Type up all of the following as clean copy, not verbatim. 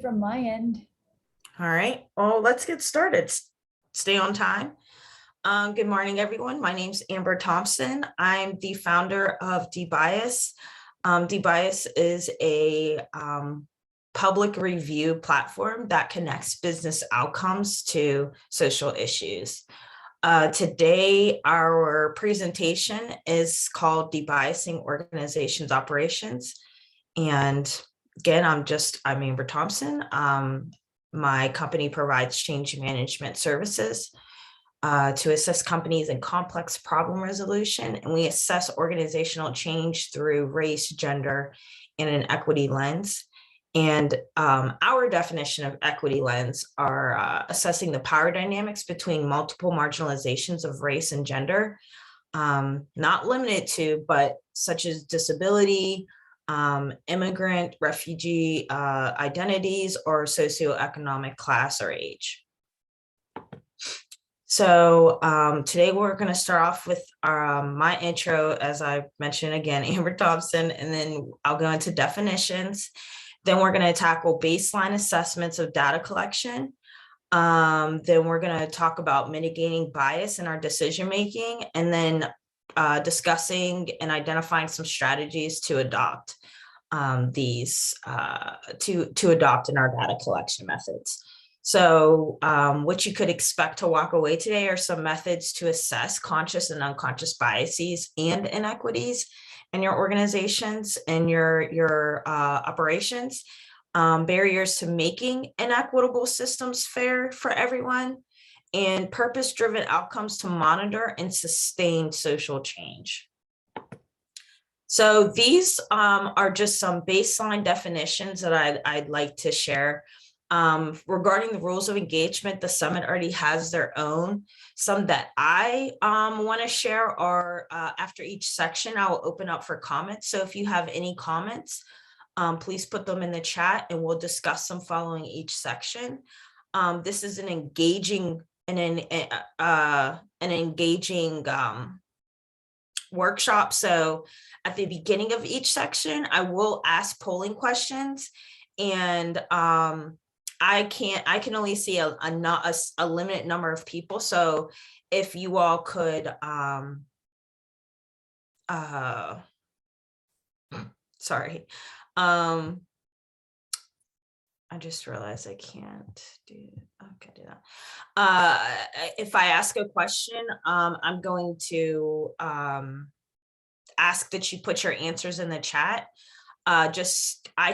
from my end. All right, well, let's get started. Stay on time. Good morning, everyone. My name's Amber Thompson. I'm the founder of Debias. Debias is a public review platform that connects business outcomes to social issues. Today, our presentation is called Debiasing Organizations Operations. And again, I'm Amber Thompson. My company provides change management services to assist companies in complex problem resolution, and we assess organizational change through race, gender, and an equity lens. And our definition of equity lens are assessing the power dynamics between multiple marginalizations of race and gender, not limited to, but such as disability, immigrant, refugee identities, or socioeconomic class or age. So today we're going to start off with my intro, as I mentioned again, Amber Thompson, and then I'll go into definitions. Then we're going to tackle baseline assessments of data collection. Then we're going to talk about mitigating bias in our decision making, and then discussing and identifying some strategies to adopt to adopt in our data collection methods. So what you could expect to walk away today are some methods to assess conscious and unconscious biases and inequities in your organizations and your operations, barriers to making inequitable systems fair for everyone, and purpose-driven outcomes to monitor and sustain social change. So these are just some baseline definitions that I'd like to share. Regarding the rules of engagement, the summit already has their own. Some that I want to share are after each section, I will open up for comments. So if you have any comments, please put them in the chat and we'll discuss them following each section. This is an engaging workshop. So at the beginning of each section, I will ask polling questions, and I can only see a limited number of people. So if you all could, sorry. I just realized I can't do that. If I ask a question, I'm going to ask that you put your answers in the chat. I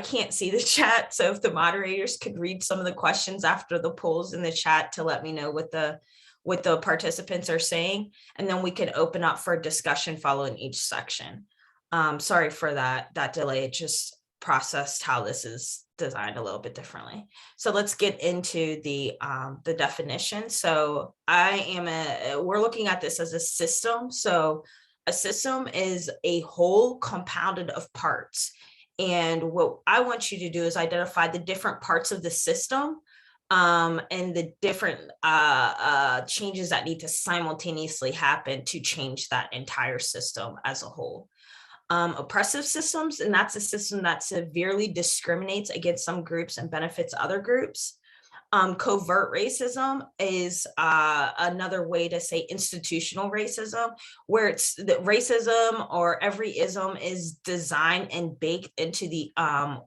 can't see the chat, so if the moderators could read some of the questions after the polls in the chat to let me know what the participants are saying, and then we can open up for discussion following each section. Sorry for that delay. It just processed how this is designed a little bit differently. So let's get into the definition. So we're looking at this as a system. So a system is a whole compounded of parts. And what I want you to do is identify the different parts of the system and the different changes that need to simultaneously happen to change that entire system as a whole. Oppressive systems, and that's a system that severely discriminates against some groups and benefits other groups. Covert racism is another way to say institutional racism, where it's the racism or every ism is designed and baked into the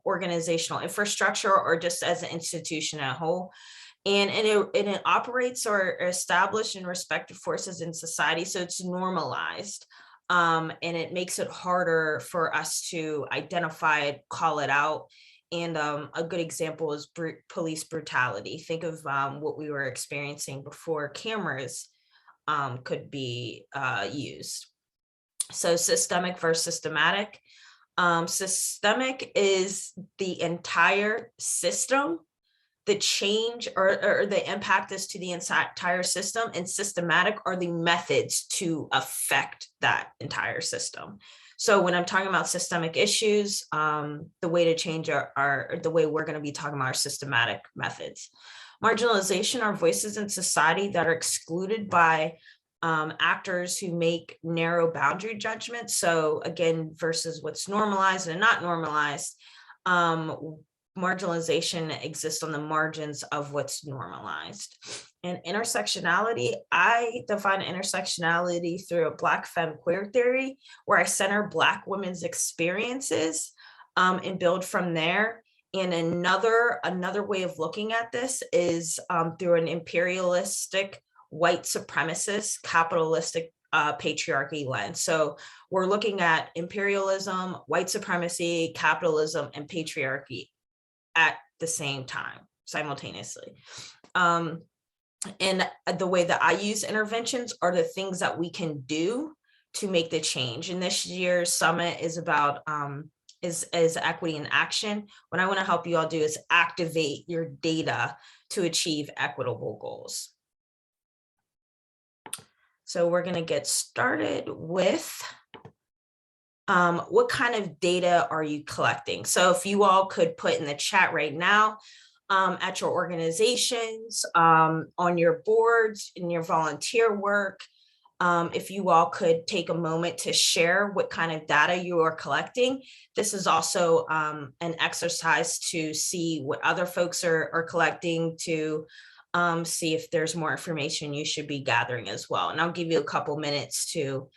organizational infrastructure or just as an institution as a whole. And it operates or established in respective forces in society, so it's normalized. And it makes it harder for us to identify it, call it out. And a good example is police brutality. Think of what we were experiencing before cameras could be used. So systemic versus systematic. Systemic is the entire system. The change or the impact is to the entire system, and systematic are the methods to affect that entire system. So when I'm talking about systemic issues, the way to change are the way we're going to be talking about our systematic methods. Marginalization are voices in society that are excluded by actors who make narrow boundary judgments. So again, versus what's normalized and not normalized. marginalization exists on the margins of what's normalized. And intersectionality, I define intersectionality through a Black femme queer theory, where I center Black women's experiences and build from there. And another way of looking at this is through an imperialistic, white supremacist, capitalistic patriarchy lens. So we're looking at imperialism, white supremacy, capitalism, and patriarchy at the same time, simultaneously. And the way that I use interventions are the things that we can do to make the change. And this year's summit is about is equity in action. What I want to help you all do is activate your data to achieve equitable goals. So we're going to get started with what kind of data are you collecting? So if you all could put in the chat right now, at your organizations, on your boards, in your volunteer work, if you all could take a moment to share what kind of data you are collecting. This is also an exercise to see what other folks are collecting, to see if there's more information you should be gathering as well. And I'll give you a couple minutes to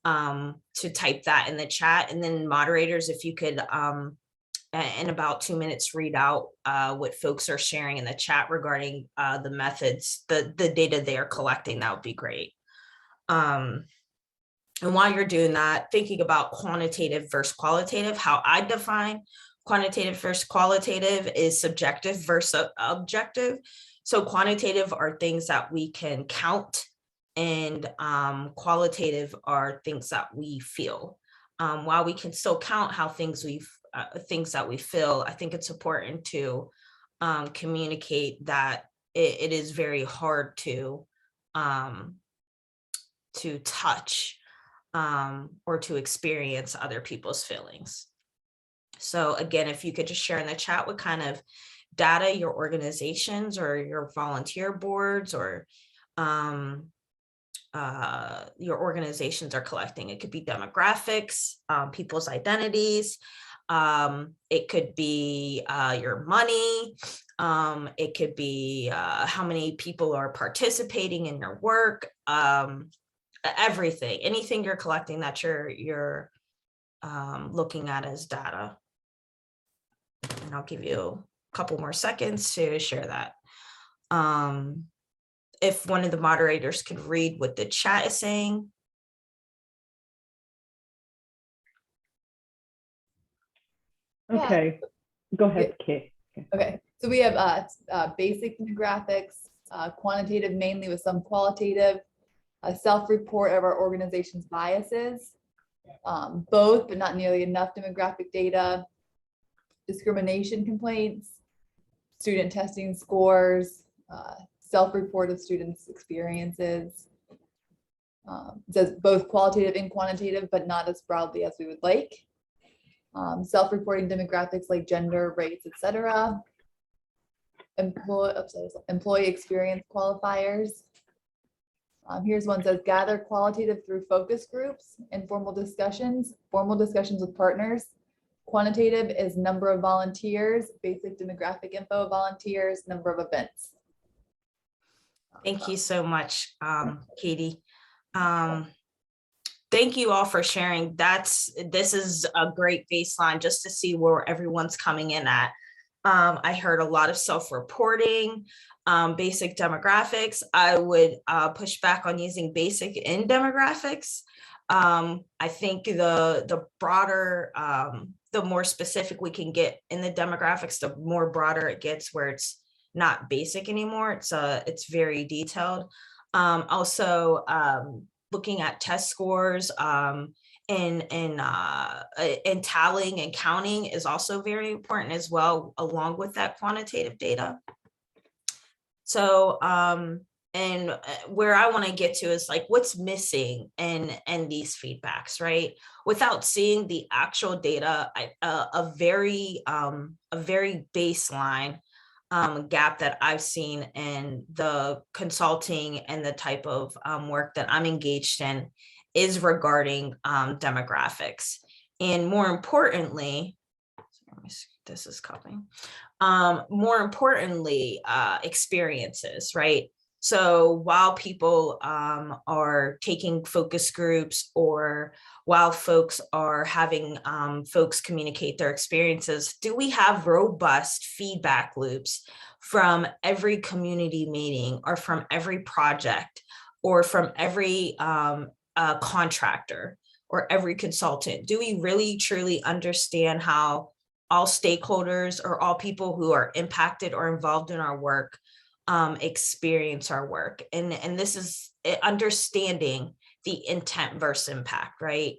type that in the chat. And then moderators, if you could, in about 2 minutes, read out what folks are sharing in the chat regarding the methods, the data they are collecting, that would be great. And while you're doing that, thinking about quantitative versus qualitative, how I define quantitative versus qualitative is subjective versus objective. So quantitative are things that we can count, and qualitative are things that we feel. While we can still count how things that we feel, I think it's important to communicate that it is very hard to touch or to experience other people's feelings. So again, if you could just share in the chat what kind of data your organizations or your volunteer boards or your organizations are collecting. It could be demographics, people's identities. It could be your money. It could be how many people are participating in your work. Everything, anything you're collecting that you're looking at as data. And I'll give you a couple more seconds to share that. If one of the moderators could read what the chat is saying. Okay, go ahead, Kay. Okay, so we have basic demographics, quantitative mainly with some qualitative, a self-report of our organization's biases, both but not nearly enough demographic data, discrimination complaints, student testing scores, self-report of students' experiences. It says both qualitative and quantitative, but not as broadly as we would like. Self-reporting demographics like gender, race, etc. Employee experience qualifiers. Here's one that says gather qualitative through focus groups, informal discussions, formal discussions with partners. Quantitative is number of volunteers, basic demographic info of volunteers, number of events. Thank you so much, Katie. Thank you all for sharing. This is a great baseline just to see where everyone's coming in at. I heard a lot of self-reporting, basic demographics. I would push back on using basic in demographics. I think the broader, the more specific we can get in the demographics, the more broader it gets, where it's not basic anymore. It's very detailed. Also, looking at test scores and tallying and counting is also very important as well, along with that quantitative data. So, and where I want to get to is like what's missing in these feedbacks, right? Without seeing the actual data, a very baseline gap that I've seen in the consulting and the type of work that I'm engaged in is regarding demographics. And more importantly, this is coming. More importantly, experiences, right? So while people are taking focus groups, or while folks are having folks communicate their experiences, do we have robust feedback loops from every community meeting, or from every project, or from every contractor, or every consultant? Do we really truly understand how all stakeholders, or all people who are impacted or involved in our work, experience our work? And this is understanding the intent versus impact, right?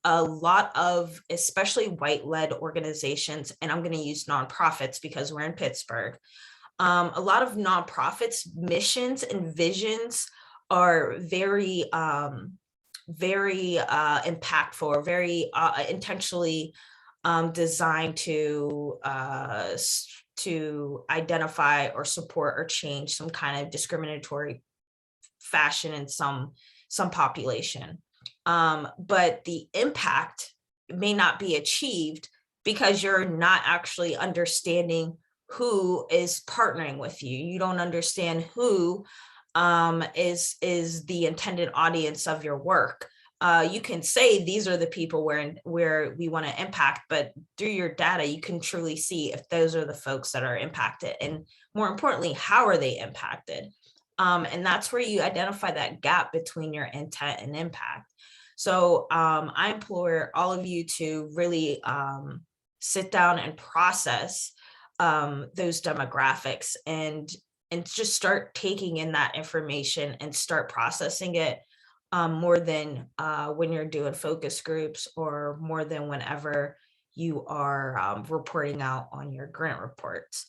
A lot of, especially white-led organizations, and I'm going to use nonprofits because we're in Pittsburgh. A lot of nonprofits' missions and visions are very impactful, or very intentionally designed to identify or support or change some kind of discriminatory fashion in some population. But the impact may not be achieved because you're not actually understanding who is partnering with you. You don't understand who is the intended audience of your work. You can say these are the people where we want to impact, but through your data, you can truly see if those are the folks that are impacted, and more importantly, how are they impacted? And that's where you identify that gap between your intent and impact. So I implore all of you to really sit down and process those demographics, and just start taking in that information and start processing it. More than when you're doing focus groups, or more than whenever you are reporting out on your grant reports.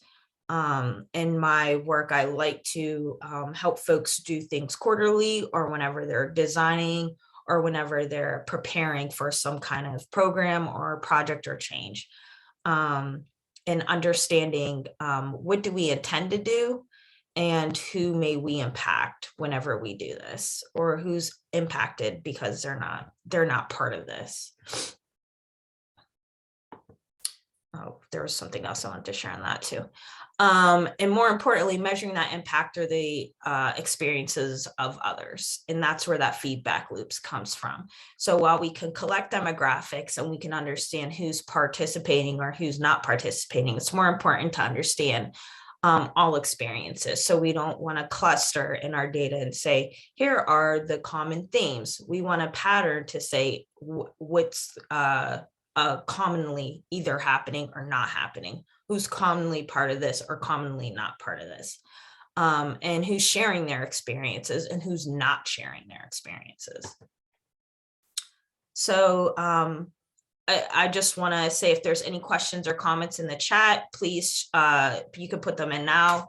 In my work, I like to help folks do things quarterly, or whenever they're designing, or whenever they're preparing for some kind of program or project or change. And understanding what do we intend to do, and who may we impact whenever we do this, or who's impacted because they're not part of this. Oh, there was something else I wanted to share on that too. And more importantly, measuring that impact or the experiences of others. And that's where that feedback loops comes from. So while we can collect demographics and we can understand who's participating or who's not participating, it's more important to understand all experiences. So we don't want to cluster in our data and say, here are the common themes. We want a pattern to say what's commonly either happening or not happening, who's commonly part of this or commonly not part of this, and who's sharing their experiences and who's not sharing their experiences. So I just want to say, if there's any questions or comments in the chat, please, you can put them in now.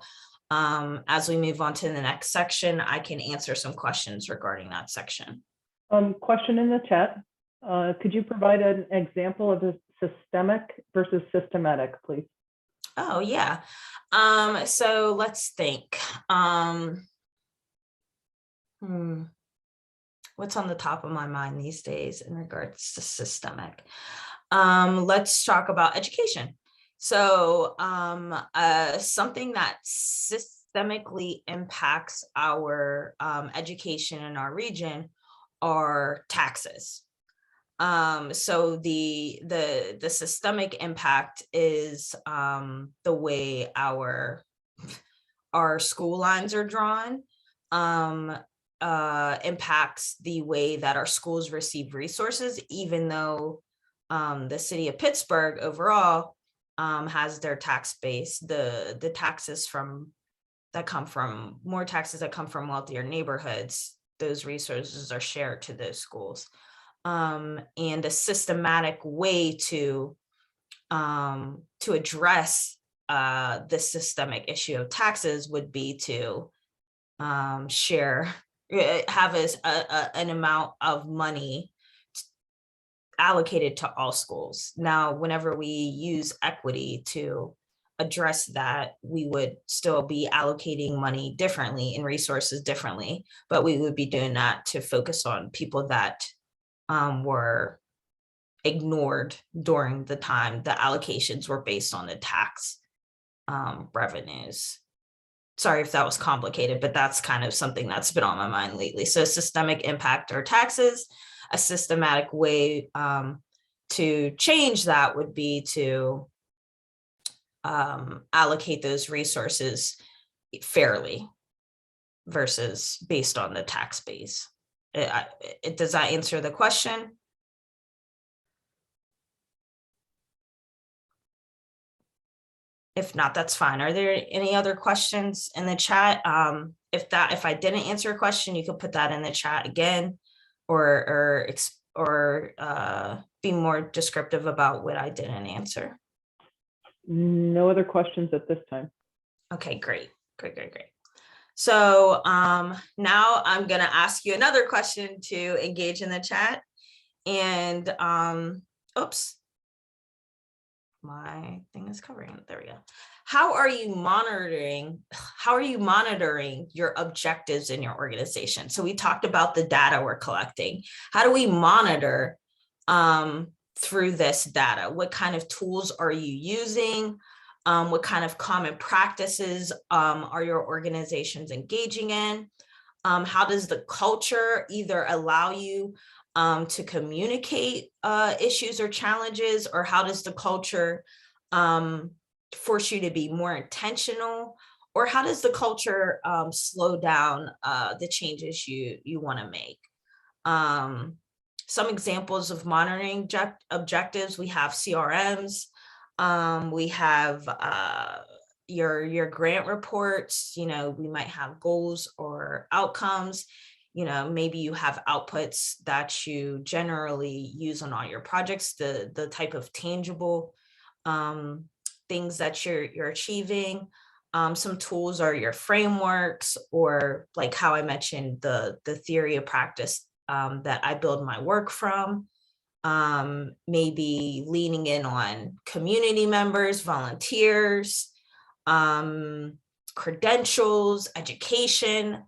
As we move on to the next section, I can answer some questions regarding that section. Question in the chat. Could you provide an example of a systemic versus systematic, please? Oh, yeah. So let's think. What's on the top of my mind these days in regards to systemic? Let's talk about education. So something that systemically impacts our education in our region are taxes. So the systemic impact is the way our school lines are drawn. Impacts the way that our schools receive resources, even though the city of Pittsburgh overall has their tax base, the taxes that come from wealthier neighborhoods, those resources are shared to those schools. And a systematic way to address the systemic issue of taxes would be to have an amount of money allocated to all schools. Now, whenever we use equity to address that, we would still be allocating money differently and resources differently, but we would be doing that to focus on people that were ignored during the time the allocations were based on the tax revenues. Sorry if that was complicated, but that's kind of something that's been on my mind lately. So systemic impact or taxes, a systematic way to change that would be to allocate those resources fairly versus based on the tax base. Does that answer the question? If not, that's fine. Are there any other questions in the chat? If I didn't answer a question, you could put that in the chat again, or be more descriptive about what I didn't answer. No other questions at this time. Okay, great. So now I'm gonna ask you another question to engage in the chat. And oops. My thing is covering it. There we go. How are you monitoring your objectives in your organization? So we talked about the data we're collecting. How do we monitor through this data? What kind of tools are you using? What kind of common practices are your organizations engaging in? How does the culture either allow you to communicate issues or challenges, or how does the culture force you to be more intentional, or how does the culture slow down the changes you want to make? Some examples of monitoring objectives: we have CRMs, we have your grant reports. We might have goals or outcomes. Maybe you have outputs that you generally use on all your projects, the type of tangible things that you're achieving. Some tools are your frameworks, or like how I mentioned, the theory of practice that I build my work from. Maybe leaning in on community members, volunteers, credentials, education.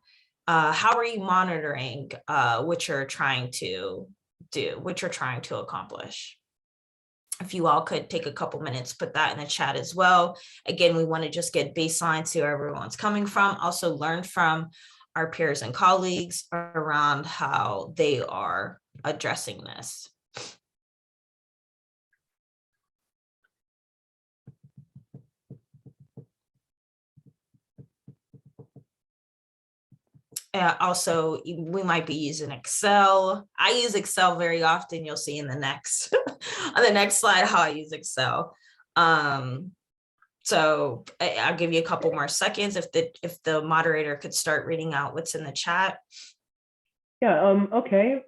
How are you monitoring what you're trying to do, what you're trying to accomplish? If you all could take a couple minutes, put that in the chat as well. Again, we want to just get baseline, see where everyone's coming from. Also learn from our peers and colleagues around how they are addressing this. Also, we might be using Excel. I use Excel very often. You'll see in the next on the next slide how I use Excel. So I'll give you a couple more seconds if the moderator could start reading out what's in the chat. Yeah, okay.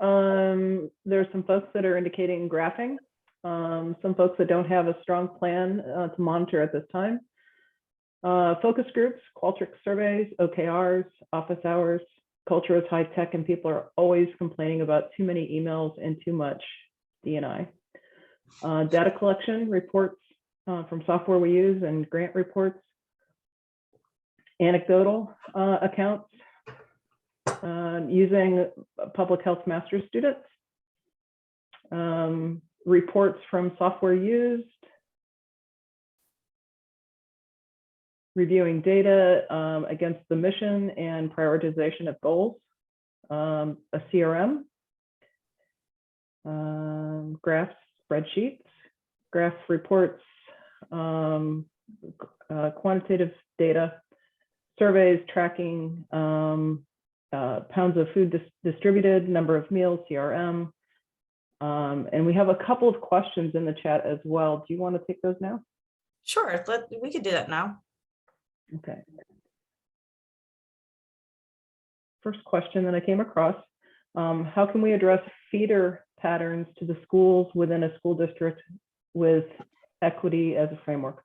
There's some folks that are indicating graphing. Some folks that don't have a strong plan to monitor at this time. Focus groups, Qualtrics surveys, OKRs, office hours. Culture is high tech and people are always complaining about too many emails and too much D&I. Data collection, reports from software we use, and grant reports. Anecdotal accounts, using public health master's students. Reports from software used. Reviewing data against the mission and prioritization of goals, a CRM, graphs, spreadsheets, graph reports, quantitative data, surveys, tracking, pounds of food distributed, number of meals, CRM. And we have a couple of questions in the chat as well. Do you want to take those now? Sure, we could do that now. Okay. First question that I came across, how can we address feeder patterns to the schools within a school district with equity as a framework?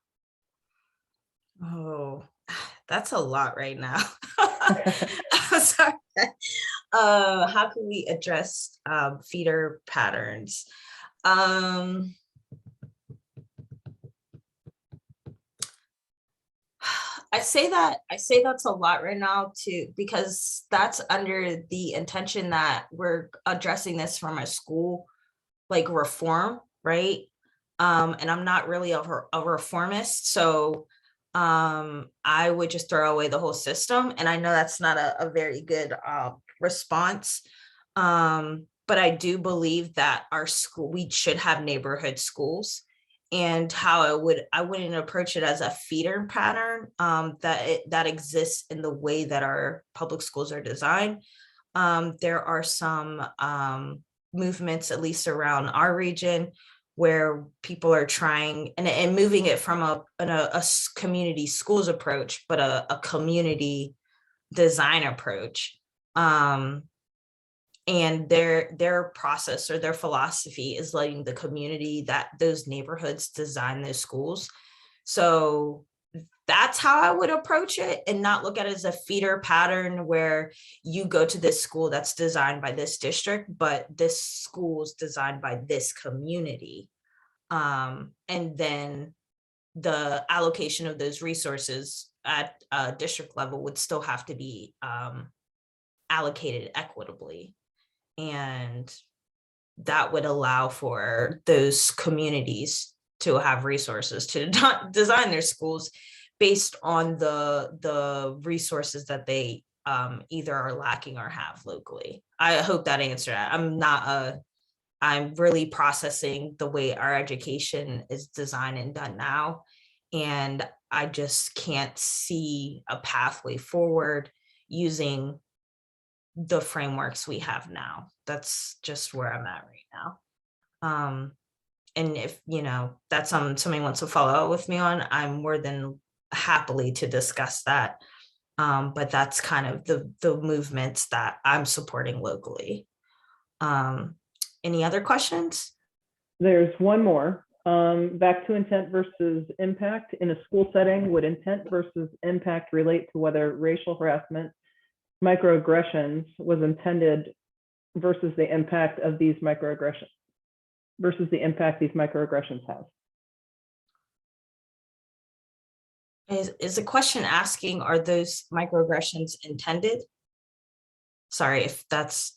Oh, that's a lot right now. I'm sorry. How can we address feeder patterns? I say that's a lot right now too, because that's under the intention that we're addressing this from a school like reform right? And I'm not really a reformist, so I would just throw away the whole system. And I know that's not a very good response. But I do believe that we should have neighborhood schools. And how I wouldn't approach it as a feeder pattern that exists in the way that our public schools are designed. There are some movements, at least around our region, where people are trying and moving it from a community schools approach, but a community design approach. And their process or their philosophy is letting the community, that those neighborhoods, design those schools. So that's how I would approach it, and not look at it as a feeder pattern where you go to this school that's designed by this district, but this school is designed by this community. And then the allocation of those resources at a district level would still have to be allocated equitably. And that would allow for those communities to have resources to design their schools based on the resources that they either are lacking or have locally. I hope that answered that. I'm really processing the way our education is designed and done now. And I just can't see a pathway forward using the frameworks we have now. That's just where I'm at right now. And if, that's somebody wants to follow up with me on, I'm more than happily to discuss that. But that's kind of the movements that I'm supporting locally. Any other questions? There's one more. Back to intent versus impact. In a school setting, would intent versus impact relate to whether racial harassment, microaggressions was intended versus the impact of these microaggressions, versus the impact these microaggressions have? Is the question asking, are those microaggressions intended? Sorry if that's,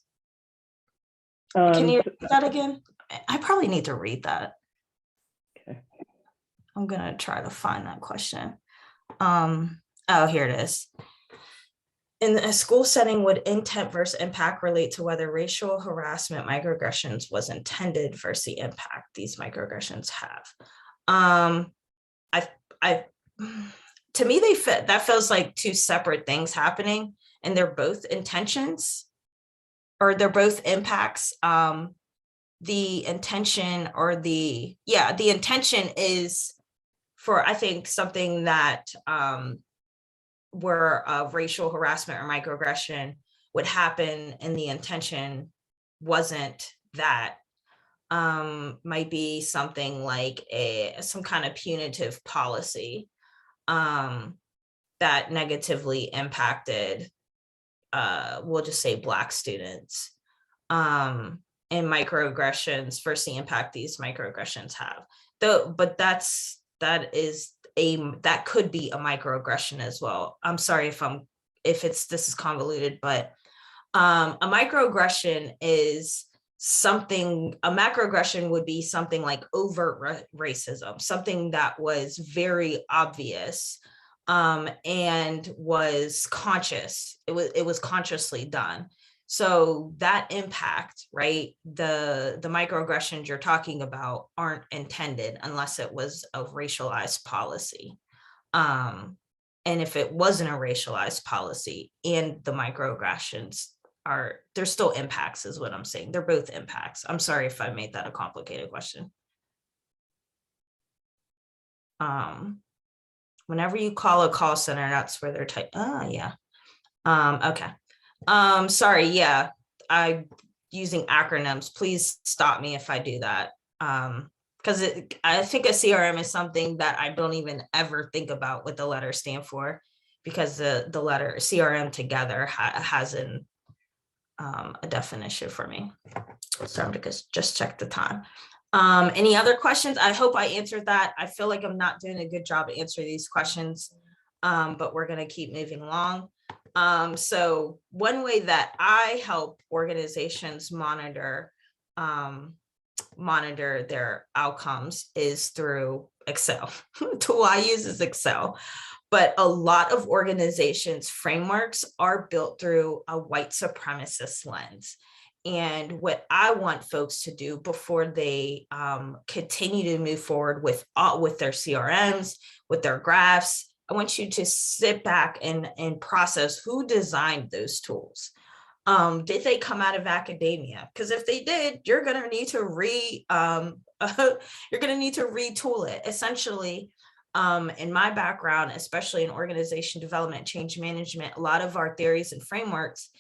can you read that again? I probably need to read that. Okay. I'm gonna try to find that question. Oh, here it is. In a school setting, would intent versus impact relate to whether racial harassment microaggressions was intended versus the impact these microaggressions have? To me, that feels like two separate things happening, and they're both intentions, or they're both impacts. The intention the intention is for, I think, something that where racial harassment or microaggression would happen and the intention wasn't that. Might be something like some kind of punitive policy that negatively impacted, we'll just say, Black students, and microaggressions versus the impact these microaggressions have. But that could be a microaggression as well. I'm sorry if this is convoluted, but a microaggression is something, a macroaggression would be something like overt racism, something that was very obvious and was conscious. It was consciously done. So that impact, right? The microaggressions you're talking about aren't intended unless it was a racialized policy. And if it wasn't a racialized policy and the microaggressions they're still impacts, is what I'm saying. They're both impacts. I'm sorry if I made that a complicated question. Whenever you call a call center, that's where they're yeah. Okay. Sorry, yeah, I'm using acronyms. Please stop me if I do that. Because I think a CRM is something that I don't even ever think about what the letters stand for, because the letter CRM together has a definition for me. So I'm gonna just check the time. Any other questions? I hope I answered that. I feel like I'm not doing a good job of answering these questions, but we're gonna keep moving along. So one way that I help organizations monitor monitor their outcomes is through Excel. The tool I use is Excel. But a lot of organizations' frameworks are built through a white supremacist lens. And what I want folks to do before they continue to move forward with their CRMs, with their graphs, I want you to sit back and process who designed those tools. Did they come out of academia? Because if they did, you're going to need to retool it. Essentially, in my background, especially in organization development, change management, a lot of our theories and frameworks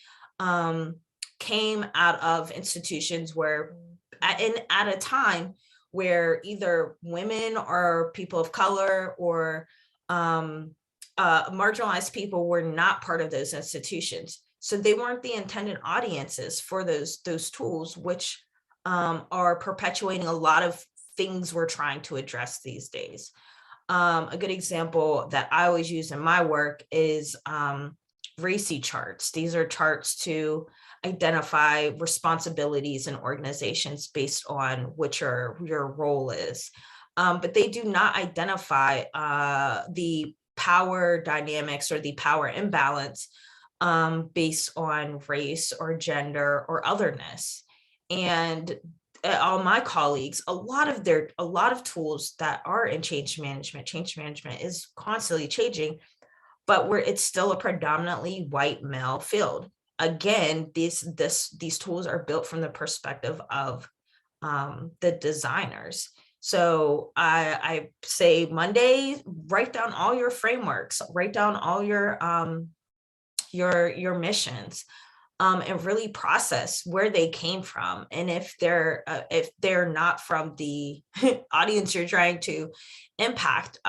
came out of institutions where, at a time where either women or people of color or marginalized people were not part of those institutions. So they weren't the intended audiences for those tools, which are perpetuating a lot of things we're trying to address these days. A good example that I always use in my work is RACI charts. These are charts to identify responsibilities in organizations based on what your role is. But they do not identify the power dynamics or the power imbalance based on race or gender or otherness. And all my colleagues, a lot of tools that are in change management is constantly changing, but it's still a predominantly white male field. Again, these tools are built from the perspective of the designers. So I say Monday, write down all your frameworks, write down all your missions, and really process where they came from. And if they're not from the audience you're trying to impact,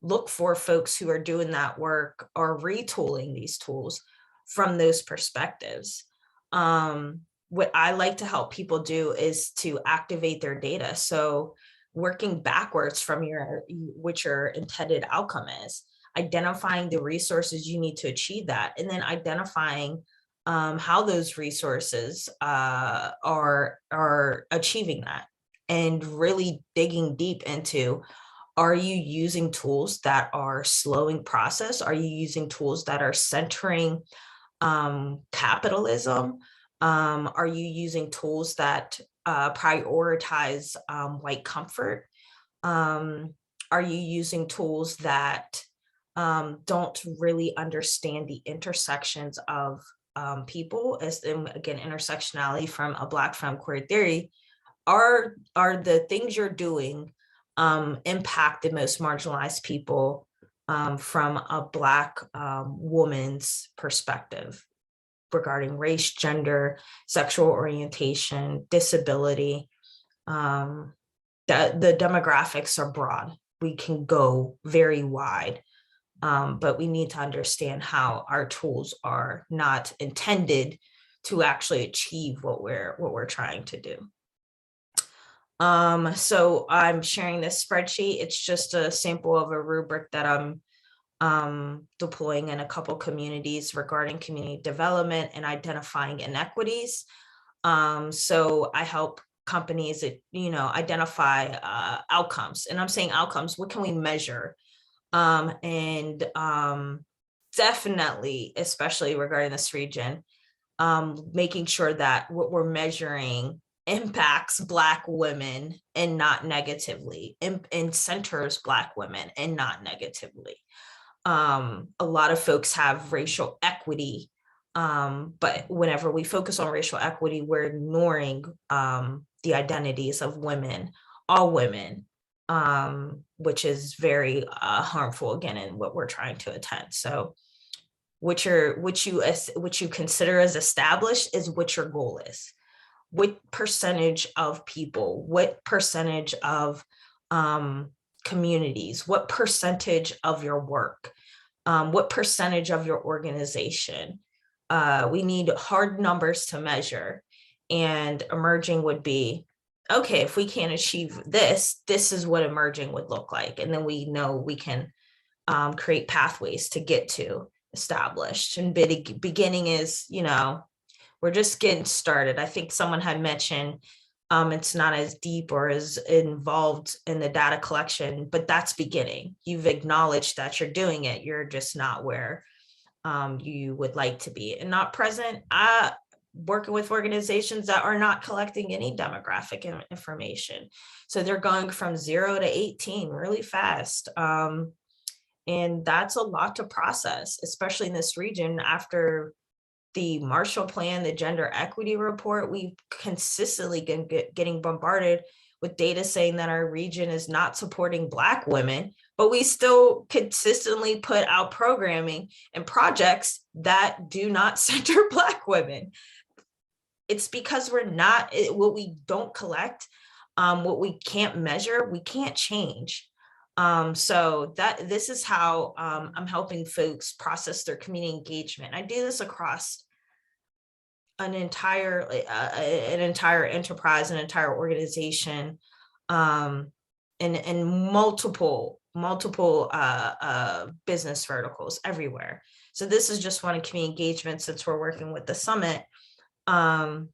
look for folks who are doing that work or retooling these tools from those perspectives. What I like to help people do is to activate their data. So working backwards from what your intended outcome is, identifying the resources you need to achieve that, and then identifying how those resources are achieving that, and really digging deep into, are you using tools that are slowing process? Are you using tools that are centering capitalism? Are you using tools that prioritize white comfort? Are you using tools that don't really understand the intersections of people? As in, again, intersectionality from a Black femme queer theory, are the things you're doing impact the most marginalized people from a Black woman's perspective regarding race, gender, sexual orientation, disability. The demographics are broad. We can go very wide, but we need to understand how our tools are not intended to actually achieve what we're trying to do. So I'm sharing this spreadsheet. It's just a sample of a rubric that I'm deploying in a couple communities regarding community development and identifying inequities. So I help companies, identify outcomes. And I'm saying outcomes, what can we measure? And definitely, especially regarding this region, making sure that what we're measuring impacts Black women and not negatively, and centers Black women and not negatively. A lot of folks have racial equity, but whenever we focus on racial equity, we're ignoring the identities of women, all women, which is very harmful, again, in what we're trying to attend. So what you consider as established is what your goal is. What percentage of people, what percentage of communities, what percentage of your work, what percentage of your organization. We need hard numbers to measure, and emerging would be, okay, if we can't achieve this, this is what emerging would look like. And then we know we can create pathways to get to established. And beginning is, we're just getting started. I think someone had mentioned It's not as deep or as involved in the data collection, but that's beginning. You've acknowledged that you're doing it. You're just not where you would like to be and not present. Working with organizations that are not collecting any demographic information. So they're going from 0 to 18 really fast. And that's a lot to process, especially in this region. After the Marshall Plan, the Gender Equity Report, we've consistently been getting bombarded with data saying that our region is not supporting Black women, but we still consistently put out programming and projects that do not center Black women. It's because we're not, what we don't collect, what we can't measure, we can't change. So this is how I'm helping folks process their community engagement. I do this across an entire enterprise, an entire organization, and multiple business verticals everywhere. So this is just one of community engagement. Since we're working with the summit, the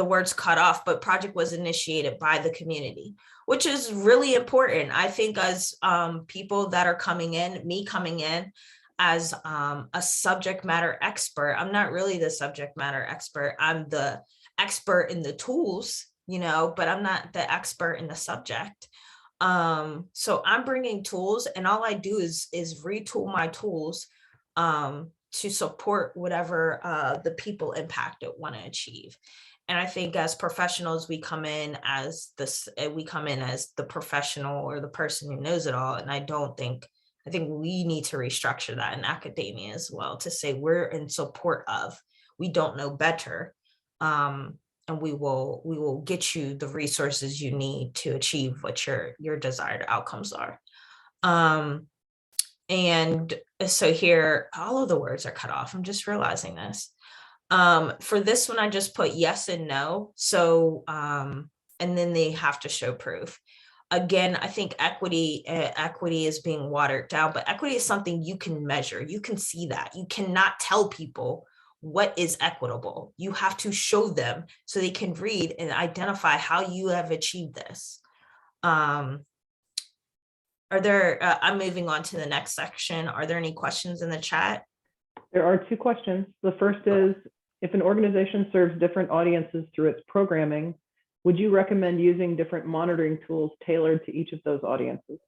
words cut off, but project was initiated by the community, which is really important. I think as people that are coming in, me coming in as a subject matter expert, I'm not really the subject matter expert. I'm the expert in the tools, but I'm not the expert in the subject. So I'm bringing tools, and all I do is retool my tools to support whatever the people impacted want to achieve. And I think as professionals, we come in as the professional or the person who knows it all. And I think we need to restructure that in academia as well, to say we're in support of, we don't know better. And we will get you the resources you need to achieve what your desired outcomes are. And so here, all of the words are cut off. I'm just realizing this. For this one, I just put yes and no. So, and then they have to show proof. Again, I think equity is being watered down, but equity is something you can measure. You can see that. You cannot tell people what is equitable. You have to show them so they can read and identify how you have achieved this. I'm moving on to the next section. Are there any questions in the chat? There are two questions. The first is, if an organization serves different audiences through its programming, would you recommend using different monitoring tools tailored to each of those audiences?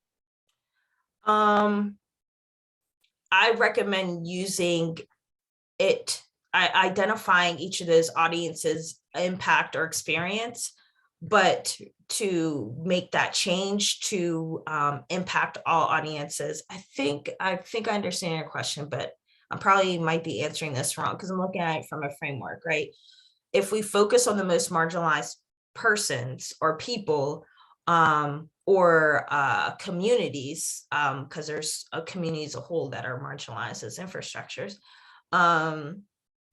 I recommend using identifying each of those audiences' impact or experience, but to make that change to impact all audiences. I think I understand your question, but I probably might be answering this wrong because I'm looking at it from a framework, right? If we focus on the most marginalized persons or people or communities, because there's a community as a whole that are marginalized as infrastructures,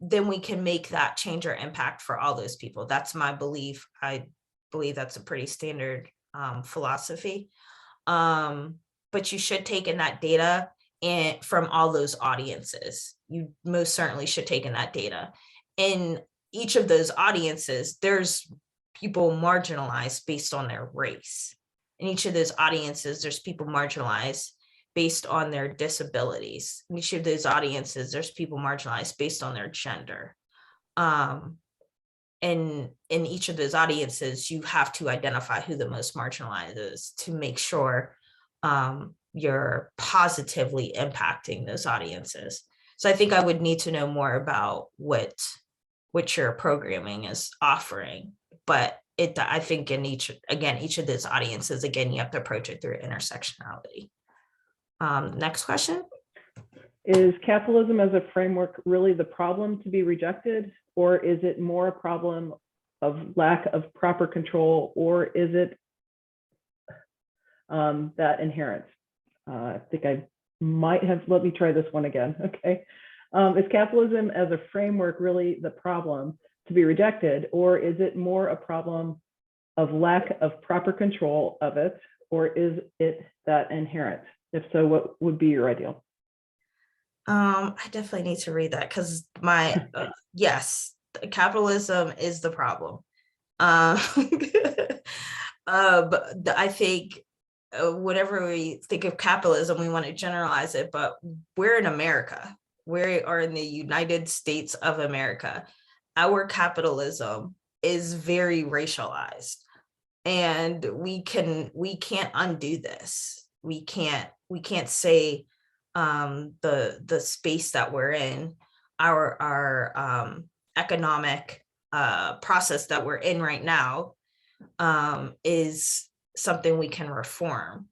then we can make that change or impact for all those people. That's my belief. I believe that's a pretty standard philosophy. But you should take in that data from all those audiences. You most certainly should take in that data. In each of those audiences, there's people marginalized based on their race. In each of those audiences, there's people marginalized based on their disabilities. In each of those audiences, there's people marginalized based on their gender. And in each of those audiences, you have to identify who the most marginalized is to make sure you're positively impacting those audiences. So I think I would need to know more about what your programming is offering. But I think in each of those audiences, again, you have to approach it through intersectionality. Next question. Is capitalism as a framework really the problem to be rejected, or is it more a problem of lack of proper control, or is it that inherent? I think I might have, let me try this one again, okay. Is capitalism as a framework really the problem to be rejected, or is it more a problem of lack of proper control of it, or is it that inherent? If so, what would be your ideal? I definitely need to read that because yes, capitalism is the problem. But I think whenever we think of capitalism, we want to generalize it, but we're in America. We are in the United States of America. Our capitalism is very racialized, and we can't undo this. We can't say the space that we're in, our economic process that we're in right now is something we can reform.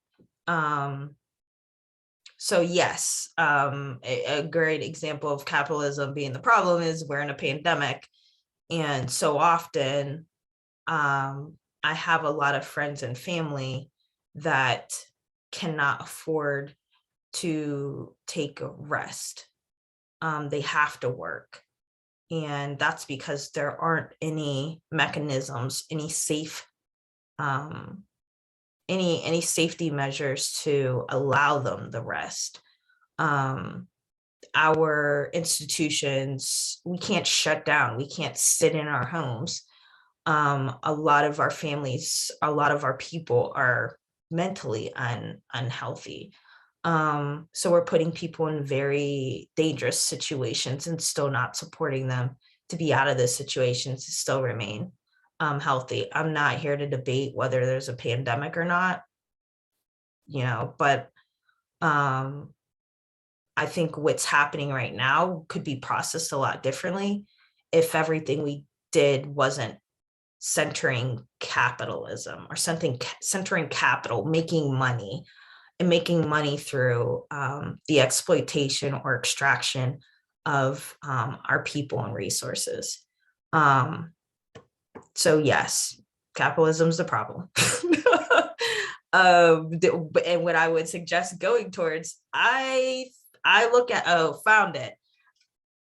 So yes, a great example of capitalism being the problem is we're in a pandemic. And so often I have a lot of friends and family that cannot afford to take a rest. They have to work. And that's because there aren't any mechanisms, any safe, any safety measures to allow them the rest. Our institutions, we can't shut down. We can't sit in our homes. A lot of our families, a lot of our people are mentally unhealthy. So we're putting people in very dangerous situations and still not supporting them to be out of this situation, to still remain healthy. I'm not here to debate whether there's a pandemic or not, but I think what's happening right now could be processed a lot differently if everything we did wasn't centering capitalism or something, centering capital, making money, and making money through the exploitation or extraction of our people and resources. So yes, capitalism is the problem. And what I would suggest going towards, I look at, found it.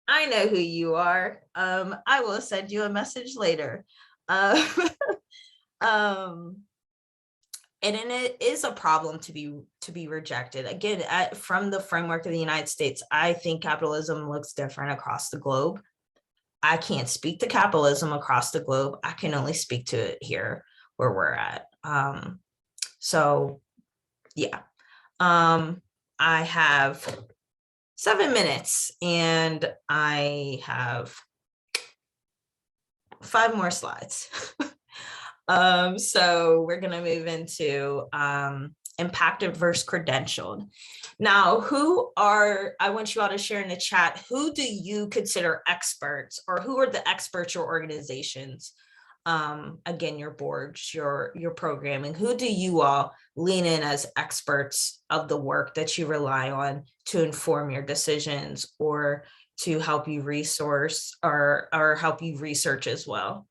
I know who you are. I will send you a message later. And it is a problem to be rejected. Again, from the framework of the United States, I think capitalism looks different across the globe. I can't speak to capitalism across the globe. I can only speak to it here where we're at. So yeah, I have 7 minutes and I have 5 more slides. So we're going to move into impacted versus credentialed. Now, I want you all to share in the chat, who do you consider experts, or who are the experts or organizations? Again, your boards, your programming, who do you all lean in as experts of the work that you rely on to inform your decisions or to help you resource or help you research as well?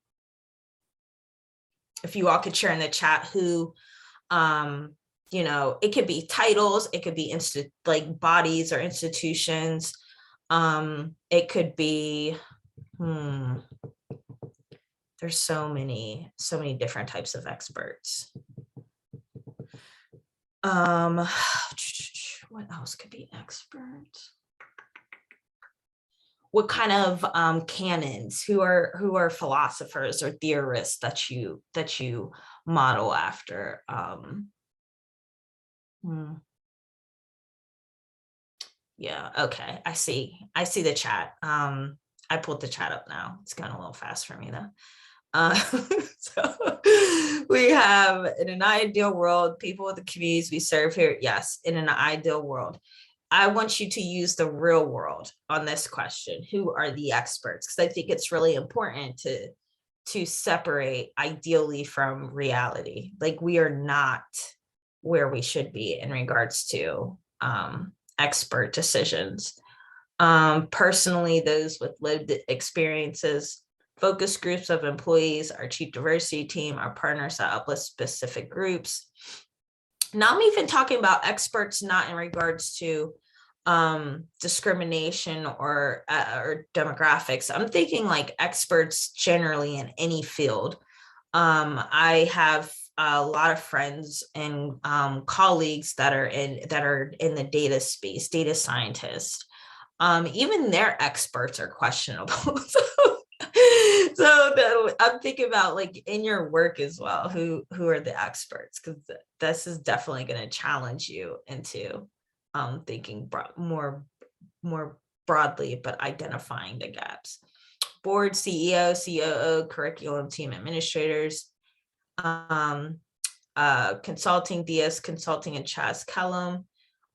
If you all could share in the chat who, it could be titles, it could be like bodies or institutions. It could be, there's so many different types of experts. What else could be experts? What kind of canons? Who are philosophers or theorists that you model after? Yeah. Okay. I see the chat. I pulled the chat up now. It's going a little fast for me though. So we have, in an ideal world, people with the communities we serve here. Yes, in an ideal world. I want you to use the real world on this question. Who are the experts? Because I think it's really important to separate ideally from reality. Like, we are not where we should be in regards to expert decisions. Personally, those with lived experiences, focus groups of employees, our chief diversity team, our partners that uplift specific groups. Now I'm even talking about experts not in regards to discrimination or demographics. I'm thinking like experts generally in any field. I have a lot of friends and colleagues that are in the data space, data scientists. Even their experts are questionable. I'm thinking about like in your work as well, who are the experts? Because this is definitely going to challenge you into thinking more broadly, but identifying the gaps. Board, CEO, COO, curriculum team administrators, consulting, DS, consulting and Chas Kellum,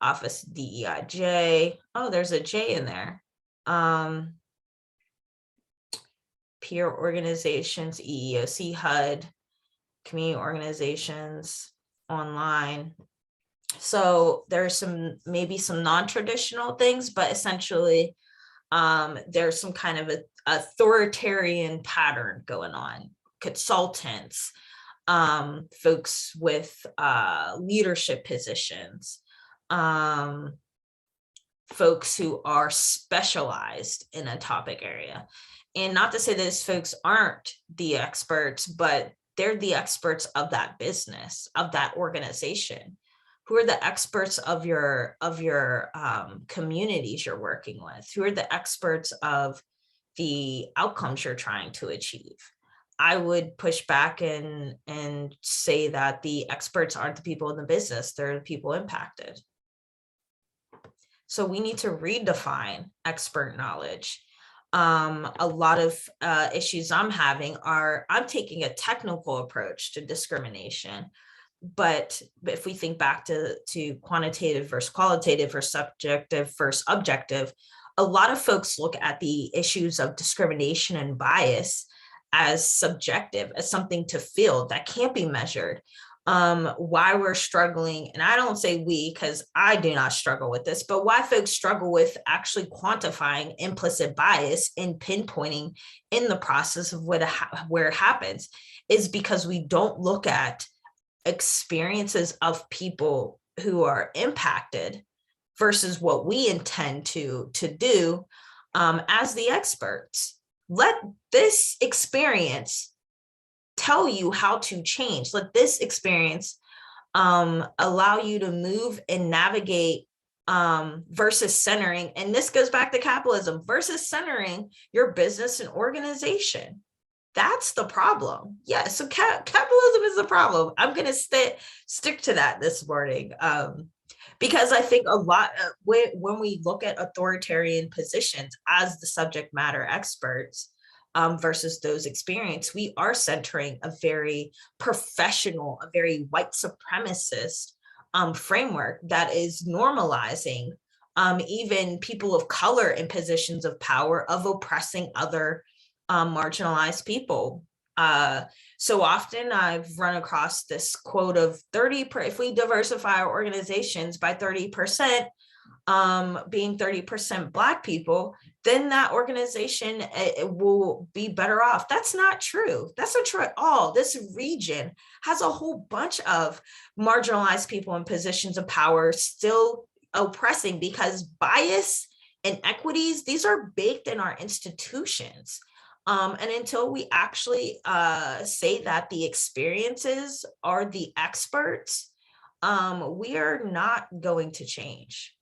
office DEIJ. Oh, there's a J in there. Peer organizations, EEOC, HUD, community organizations, online. So there's maybe some non-traditional things, but essentially there's some kind of a authoritarian pattern going on. Consultants, folks with leadership positions, folks who are specialized in a topic area. And not to say those folks aren't the experts, but they're the experts of that business, of that organization. Who are the experts of your communities you're working with? Who are the experts of the outcomes you're trying to achieve? I would push back and say that the experts aren't the people in the business, they're the people impacted. So we need to redefine expert knowledge. A lot of issues I'm having are, I'm taking a technical approach to discrimination. But if we think back to quantitative versus qualitative or subjective versus objective, a lot of folks look at the issues of discrimination and bias as subjective, as something to feel that can't be measured. Why we're struggling, and I don't say we because I do not struggle with this, but why folks struggle with actually quantifying implicit bias and pinpointing in the process of where it happens is because we don't look at experiences of people who are impacted versus what we intend to do as the experts. Let this experience tell you how to change. Let this experience allow you to move and navigate versus centering. And this goes back to capitalism versus centering your business and organization. That's the problem. Yeah, so capitalism is the problem. I'm going to stick to that this morning because I think a lot when we look at authoritarian positions as the subject matter experts versus those experienced, we are centering a very professional, a very white supremacist framework that is normalizing even people of color in positions of power of oppressing other marginalized people. So often I've run across this quote of 30%, if we diversify our organizations by 30%, being 30% Black people, then that organization it will be better off. That's not true. That's not true at all. This region has a whole bunch of marginalized people in positions of power still oppressing because bias and equities, these are baked in our institutions. And until we actually say that the experiences are the experts, we are not going to change.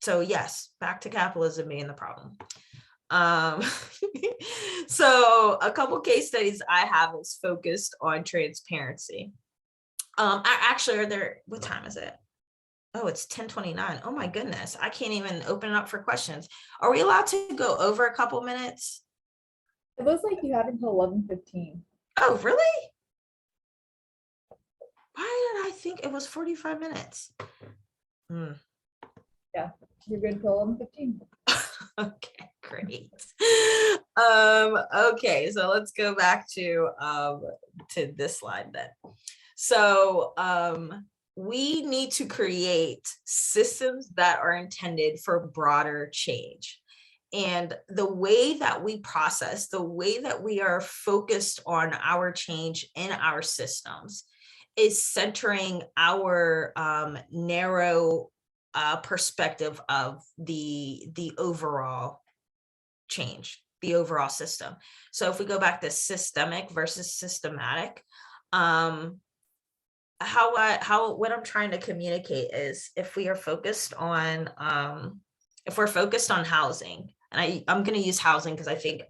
So yes, back to capitalism being the problem. So a couple case studies I have is focused on transparency. Actually, are there, what time is it? Oh, it's 10:29. Oh my goodness, I can't even open it up for questions. Are we allowed to go over a couple minutes? It looks like you have until 11:15. Oh, really? Why did I think it was 45 minutes? Yeah, you're good until 11:15. Okay, great. Okay, so let's go back to this slide then. So we need to create systems that are intended for broader change. And the way that we process, the way that we are focused on our change in our systems is centering our narrow perspective of the overall change, the overall system. So if we go back to systemic versus systematic, what I'm trying to communicate is if we are focused on if we're focused on housing, and I'm going to use housing because I think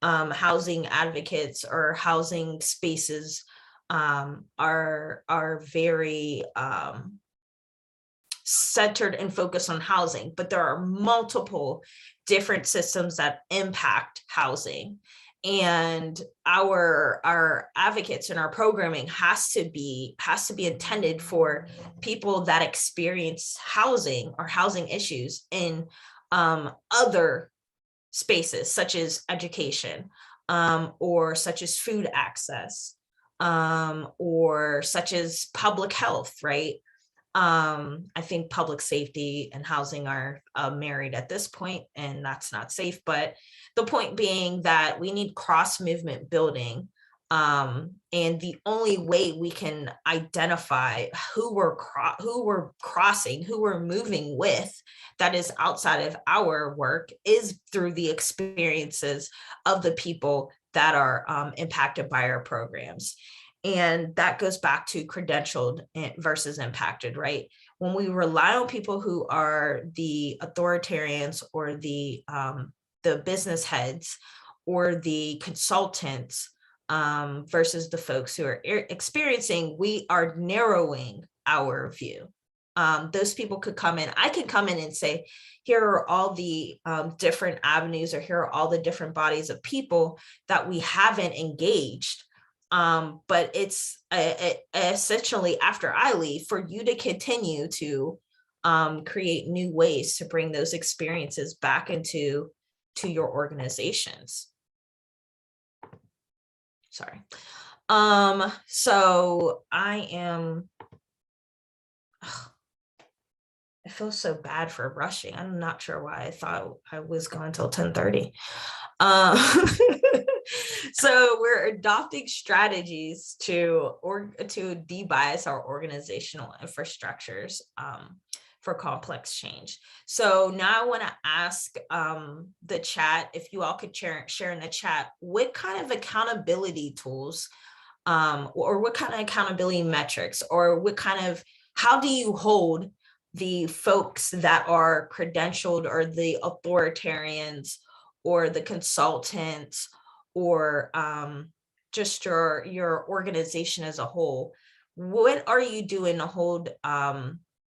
housing advocates or housing spaces are very centered and focused on housing, but there are multiple different systems that impact housing. And our advocates and our programming has to be intended for people that experience housing or housing issues in other spaces, such as education, or such as food access, or such as public health, right? I think public safety and housing are married at this point, and that's not safe. But the point being that we need cross movement building. And the only way we can identify who we're crossing, who we're moving with, that is outside of our work, is through the experiences of the people that are impacted by our programs. And that goes back to credentialed versus impacted, right? When we rely on people who are the authoritarians or the business heads or the consultants versus the folks who are experiencing, we are narrowing our view. Those people could come in, I could come in and say, here are all the different avenues, or here are all the different bodies of people that we haven't engaged. But it's essentially, after I leave, for you to continue to create new ways to bring those experiences back into your organizations. Sorry. So I feel so bad for rushing. I'm not sure why I thought I was going until 10:30. So we're adopting strategies to debias our organizational infrastructures for complex change. So now I want to ask the chat, if you all could share in the chat, what kind of accountability tools or what kind of accountability metrics, or how do you hold the folks that are credentialed, or the authoritarians, or the consultants, or just your organization as a whole? What are you doing to hold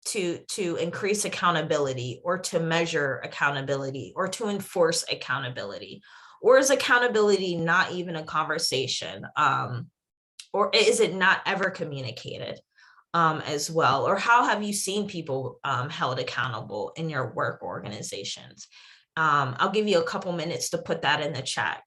to increase accountability, or to measure accountability, or to enforce accountability? Or is accountability not even a conversation? Or is it not ever communicated as well? Or how have you seen people held accountable in your work organizations? I'll give you a couple minutes to put that in the chat.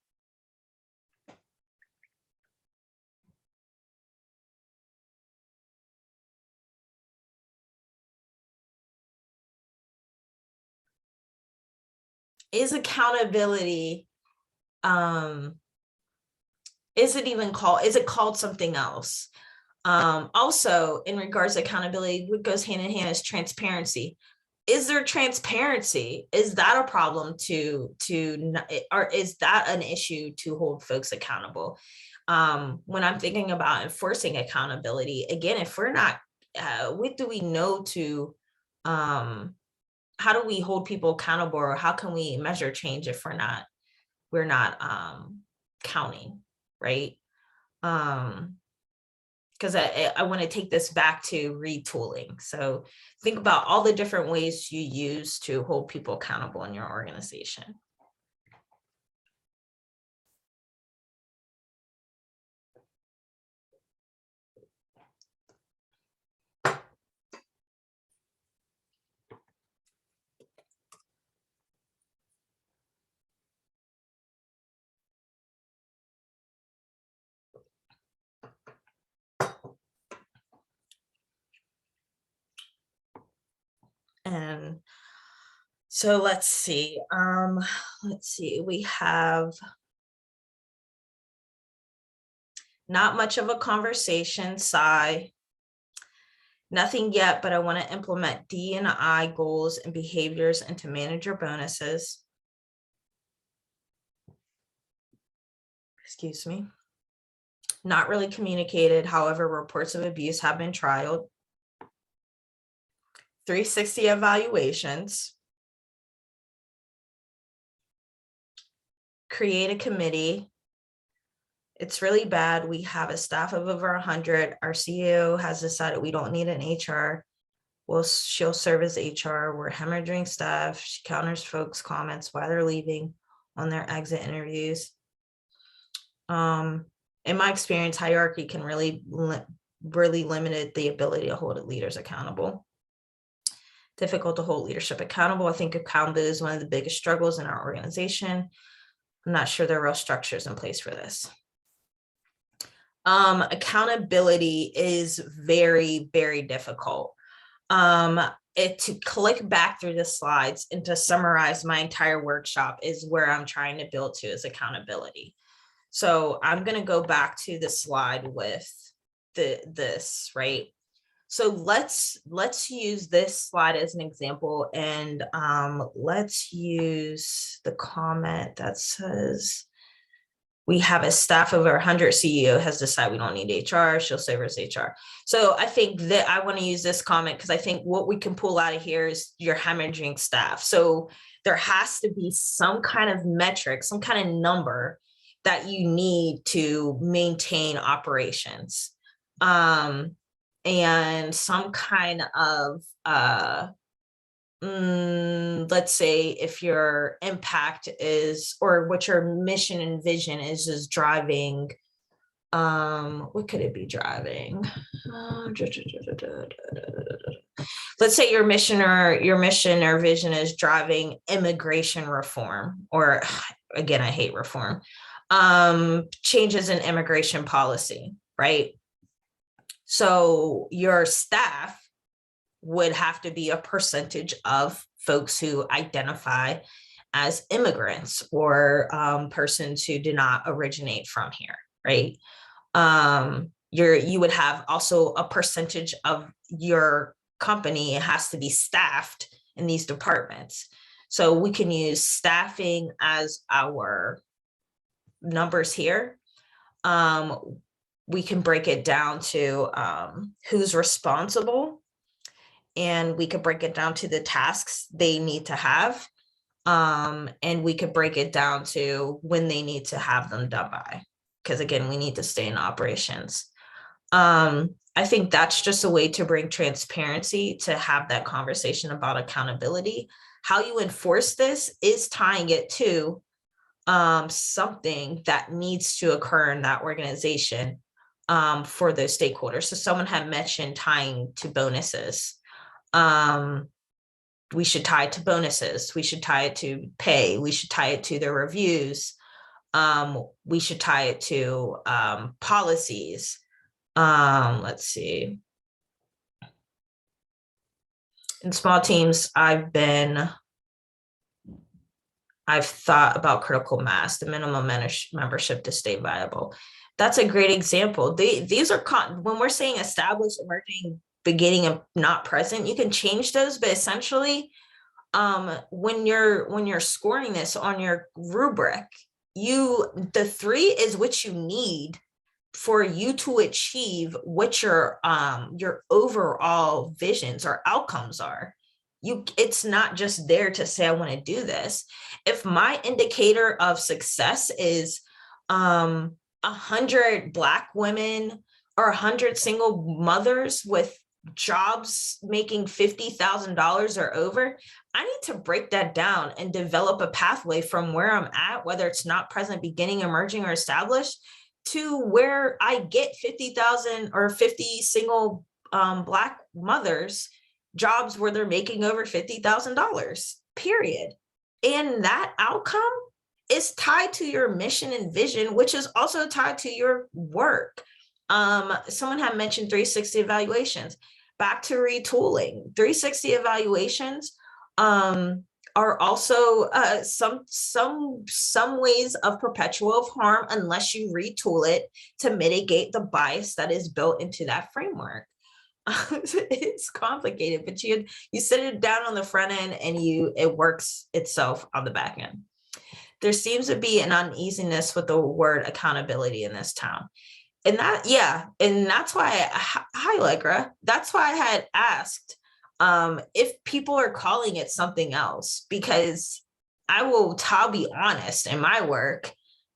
Is accountability, is it called something else? Also, in regards to accountability, what goes hand in hand is transparency. Is there transparency? Is that a problem or is that an issue to hold folks accountable? When I'm thinking about enforcing accountability, again, if we're not, what do we know to, how do we hold people accountable, or how can we measure change if we're not counting, right? Because I want to take this back to retooling. So think about all the different ways you use to hold people accountable in your organization. And so let's see, we have not much of a conversation, sigh. Nothing yet, but I want to implement D&I goals and behaviors into manager bonuses. Excuse me. Not really communicated. However, reports of abuse have been trialed. 360 evaluations. create a committee. It's really bad. We have a staff of over 100. Our CEO has decided we don't need an HR. Well, she'll serve as HR. We're hemorrhaging staff. She counters folks' comments why they're leaving on their exit interviews. In my experience, hierarchy can really limit the ability to hold leaders accountable. Difficult to hold leadership accountable. I think accountability is one of the biggest struggles in our organization. I'm not sure there are real structures in place for this. Accountability is very, very difficult. To click back through the slides and to summarize my entire workshop is where I'm trying to build to is accountability. So I'm going to go back to the slide with this, right? So let's use this slide as an example, and let's use the comment that says, we have a staff of over 100. CEO has decided we don't need HR. She'll serve as HR. So I think that I want to use this comment because I think what we can pull out of here is your hemorrhaging staff. So there has to be some kind of metric, some kind of number that you need to maintain operations. And some kind of, let's say if your impact is, or what your mission and vision is driving, what could it be driving? Let's say your mission or vision is driving immigration reform, or again, I hate reform, changes in immigration policy, right? So your staff would have to be a percentage of folks who identify as immigrants or persons who do not originate from here, right? You would have also a percentage of your company. It has to be staffed in these departments. So we can use staffing as our numbers here. We can break it down to who's responsible, and we could break it down to the tasks they need to have. And we could break it down to when they need to have them done by, because again, we need to stay in operations. I think that's just a way to bring transparency, to have that conversation about accountability. How you enforce this is tying it to something that needs to occur in that organization for those stakeholders. So someone had mentioned tying to bonuses. We should tie it to bonuses. We should tie it to pay. We should tie it to their reviews. We should tie it to policies. Let's see. In small teams, I've thought about critical mass, the minimum membership to stay viable. That's a great example. These are, when we're saying established, emerging, beginning, and not present, you can change those, but essentially, when you're scoring this on your rubric, the 3 is what you need for you to achieve what your overall visions or outcomes are. It's not just there to say, I want to do this. If my indicator of success is 100 Black women or 100 single mothers with jobs making $50,000 or over, I need to break that down and develop a pathway from where I'm at, whether it's not present, beginning, emerging, or established, to where I get 50,000 or 50 single Black mothers jobs where they're making over $50,000, period. And that outcome is tied to your mission and vision, which is also tied to your work. Someone had mentioned 360 evaluations. Back to retooling. 360 evaluations are also some ways of perpetual harm unless you retool it to mitigate the bias that is built into that framework. It's complicated, but you set it down on the front end and it works itself on the back end. There seems to be an uneasiness with the word accountability in this town. And that's why hi Allegra, that's why I had asked if people are calling it something else, because I'll be honest, in my work,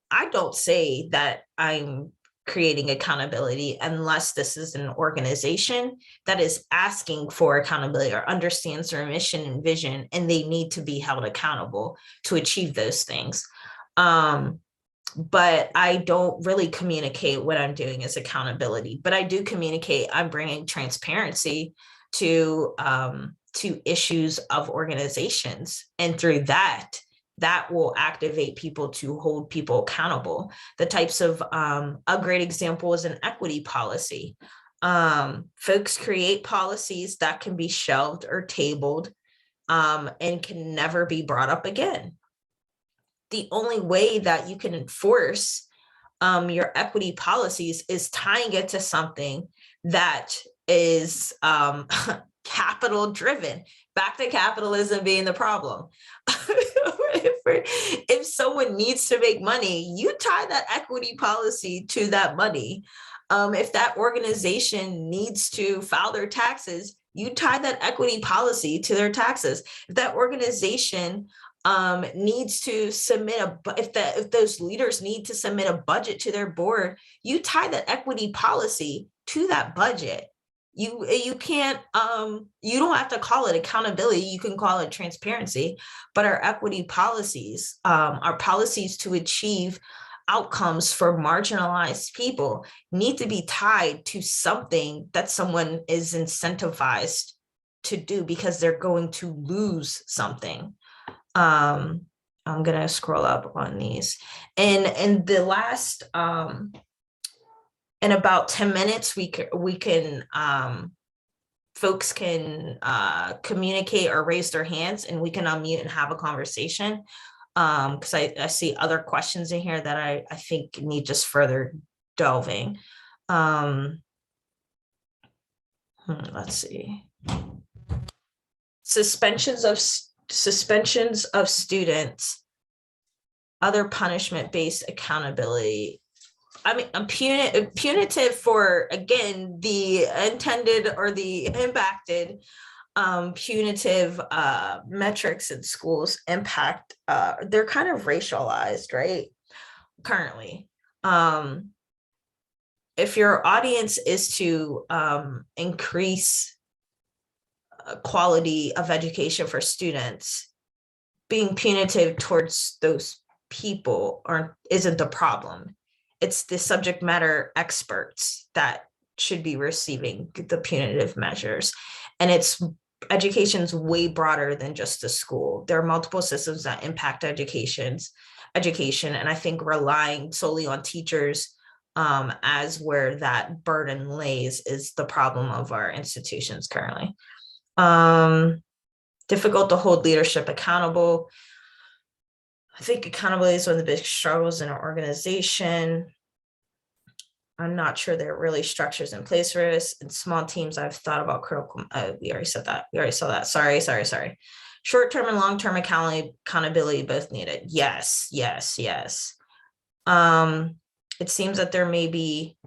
I don't say that I'm creating accountability unless this is an organization that is asking for accountability or understands their mission and vision, and they need to be held accountable to achieve those things. But I don't really communicate what I'm doing as accountability, but I do communicate I'm bringing transparency to issues of organizations. And through that will activate people to hold people accountable. The types of, a great example is an equity policy. Folks create policies that can be shelved or tabled and can never be brought up again. The only way that you can enforce your equity policies is tying it to something that is capital driven, back to capitalism being the problem. If someone needs to make money, you tie that equity policy to that money. If that organization needs to file their taxes, you tie that equity policy to their taxes. If that organization needs to submit if those leaders need to submit a budget to their board, you tie that equity policy to that budget. You can't, you don't have to call it accountability, you can call it transparency, but our equity policies, our policies to achieve outcomes for marginalized people need to be tied to something that someone is incentivized to do because they're going to lose something. I'm gonna scroll up on these, and the last in about 10 minutes we can folks can communicate or raise their hands, and we can unmute and have a conversation, because I see other questions in here that I think need just further delving. Let's see. Suspensions of students, other punishment-based accountability. I mean, punitive for, again, the intended or the impacted, punitive metrics in schools impact, they're kind of racialized, right? Currently. If your audience is to increase quality of education for students, being punitive towards those people isn't the problem. It's the subject matter experts that should be receiving the punitive measures. And education's way broader than just the school. There are multiple systems that impact education. And I think relying solely on teachers as where that burden lays is the problem of our institutions currently. Difficult to hold leadership accountable. I think accountability is one of the big struggles in our organization. I'm not sure there are really structures in place for this. In small teams, I've thought about critical, we already said that. We already saw that. Sorry. Short-term and long-term accountability both needed. Yes. It seems that there may be,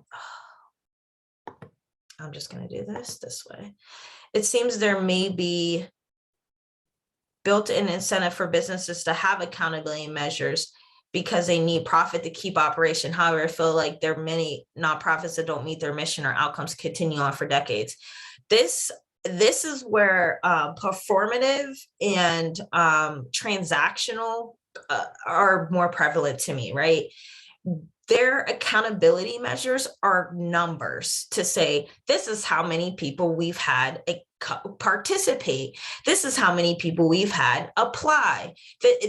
I'm just going to do this way. It seems there may be built-in incentive for businesses to have accountability measures because they need profit to keep operation. However, I feel like there are many nonprofits that don't meet their mission or outcomes continue on for decades. This is where performative and transactional are more prevalent to me, right? Their accountability measures are numbers to say, this is how many people we've had participate. This is how many people we've had apply.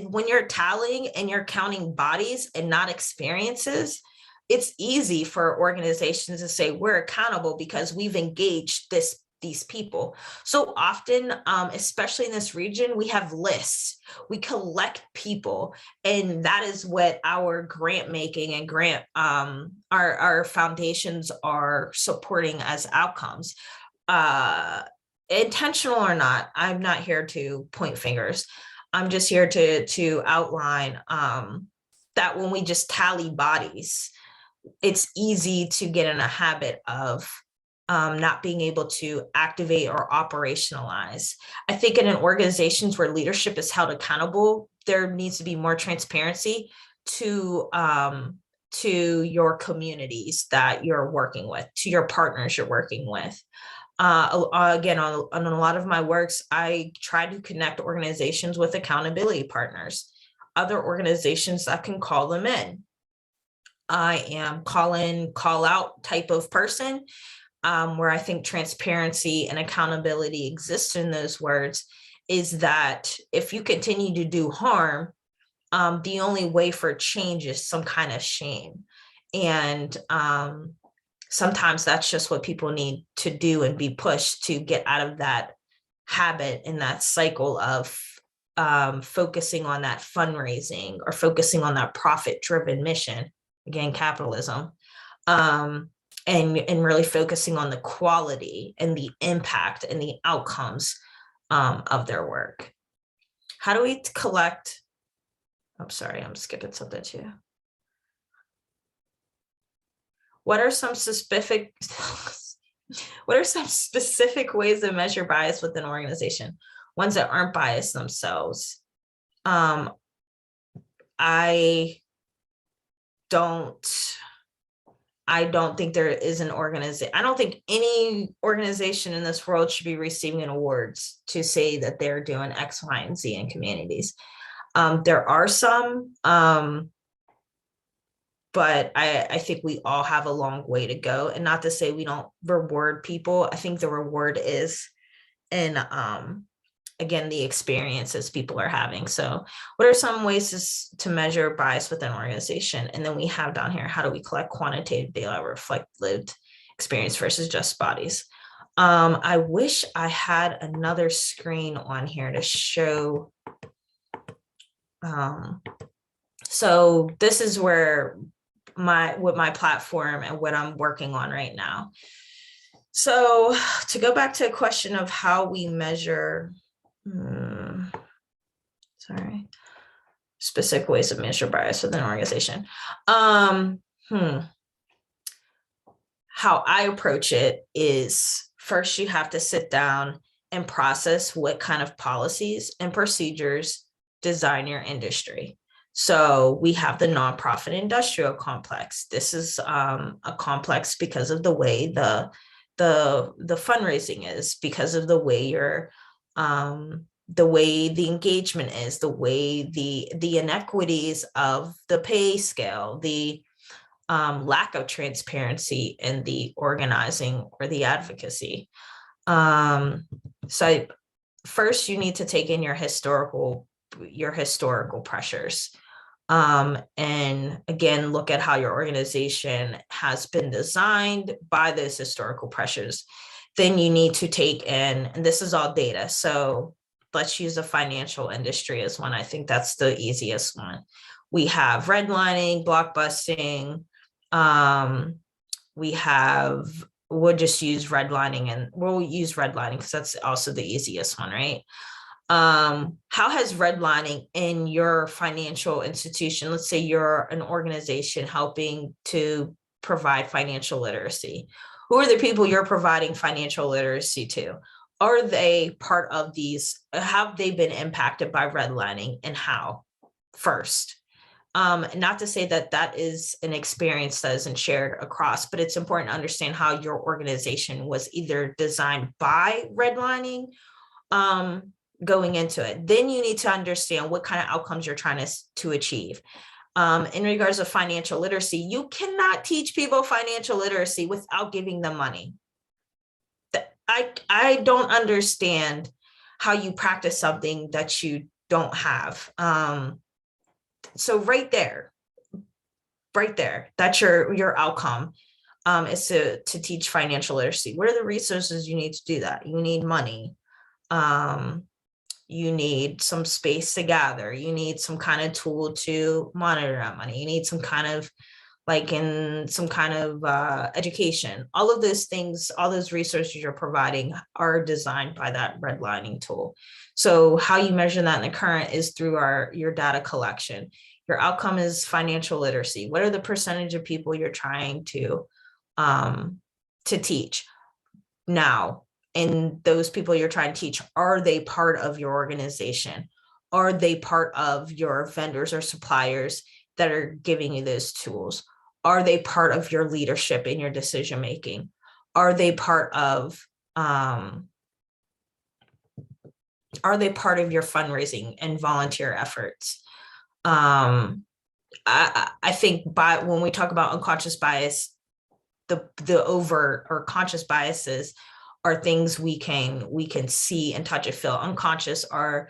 When you're tallying and you're counting bodies and not experiences, it's easy for organizations to say we're accountable because we've engaged these people. So often, especially in this region, we have lists, we collect people, and that is what our grant making and our foundations are supporting as outcomes. Intentional or not, I'm not here to point fingers. I'm just here to outline that when we just tally bodies, it's easy to get in a habit of not being able to activate or operationalize. I think in organizations where leadership is held accountable, there needs to be more transparency to your communities that you're working with, to your partners you're working with. Again, on a lot of my works, I try to connect organizations with accountability partners, other organizations that can call them in. I am call out type of person, where I think transparency and accountability exist in those words, is that if you continue to do harm, the only way for change is some kind of shame. And sometimes that's just what people need to do and be pushed to get out of that habit and that cycle of focusing on that fundraising or focusing on that profit-driven mission, again, capitalism, and really focusing on the quality and the impact and the outcomes of their work. How do we collect? I'm sorry, I'm skipping something too. What are some specific ways to measure bias within an organization? Ones that aren't biased themselves. I don't think there is an organization. I don't think any organization in this world should be receiving awards to say that they're doing X, Y, and Z in communities. There are some, but I think we all have a long way to go. And not to say we don't reward people. I think the reward is in, again, the experiences people are having. So what are some ways to measure bias within an organization? And then we have down here, how do we collect quantitative data, reflect lived experience versus just bodies? I wish I had another screen on here to show. So this is where my platform and what I'm working on right now. So to go back to a question of how we measure, specific ways to measure bias within an organization. How I approach it is, first you have to sit down and process what kind of policies and procedures design your industry. So we have the nonprofit industrial complex. This is a complex because of the way the fundraising is, because of the way the way the engagement is, the way the inequities of the pay scale, the lack of transparency in the organizing or the advocacy. So first you need to take in your historical pressures. And again, look at how your organization has been designed by those historical pressures. Then you need to take in, and this is all data. So let's use the financial industry as one. I think that's the easiest one. We have redlining, blockbusting. We'll just use redlining, and we'll use redlining because that's also the easiest one, right? How has redlining in your financial institution, let's say you're an organization helping to provide financial literacy, who are the people you're providing financial literacy to? Are they part of these? Have they been impacted by redlining, and how? First, not to say that that is an experience that isn't shared across, but it's important to understand how your organization was either designed by redlining, going into it. Then you need to understand what kind of outcomes you're trying to achieve. In regards to financial literacy, you cannot teach people financial literacy without giving them money. I don't understand how you practice something that you don't have. So right there, that's your outcome, is to teach financial literacy. What are the resources you need to do that? You need money. You need some space to gather. You need some kind of tool to monitor that money. You need some kind of education. All of those things, all those resources you're providing are designed by that redlining tool. So how you measure that in the current is through your data collection. Your outcome is financial literacy. What are the percentage of people you're trying to teach? Now, and those people you're trying to teach, are they part of your organization? Are they part of your vendors or suppliers that are giving you those tools? Are they part of your leadership in your decision making? Are they part of your fundraising and volunteer efforts? I think when we talk about unconscious bias, the overt or conscious biases are things we can see and touch and feel. Unconscious are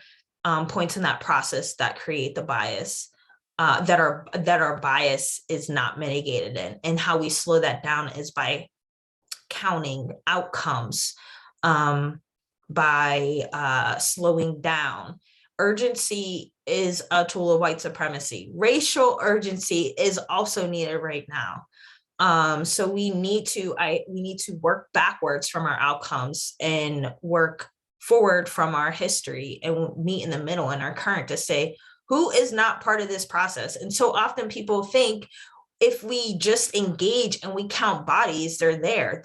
points in that process that create the bias, that our bias is not mitigated in. And how we slow that down is by counting outcomes, by slowing down. Urgency is a tool of white supremacy. Racial urgency is also needed right now. So we need to work backwards from our outcomes and work forward from our history and meet in the middle in our current to say, who is not part of this process? And so often people think if we just engage and we count bodies, they're there.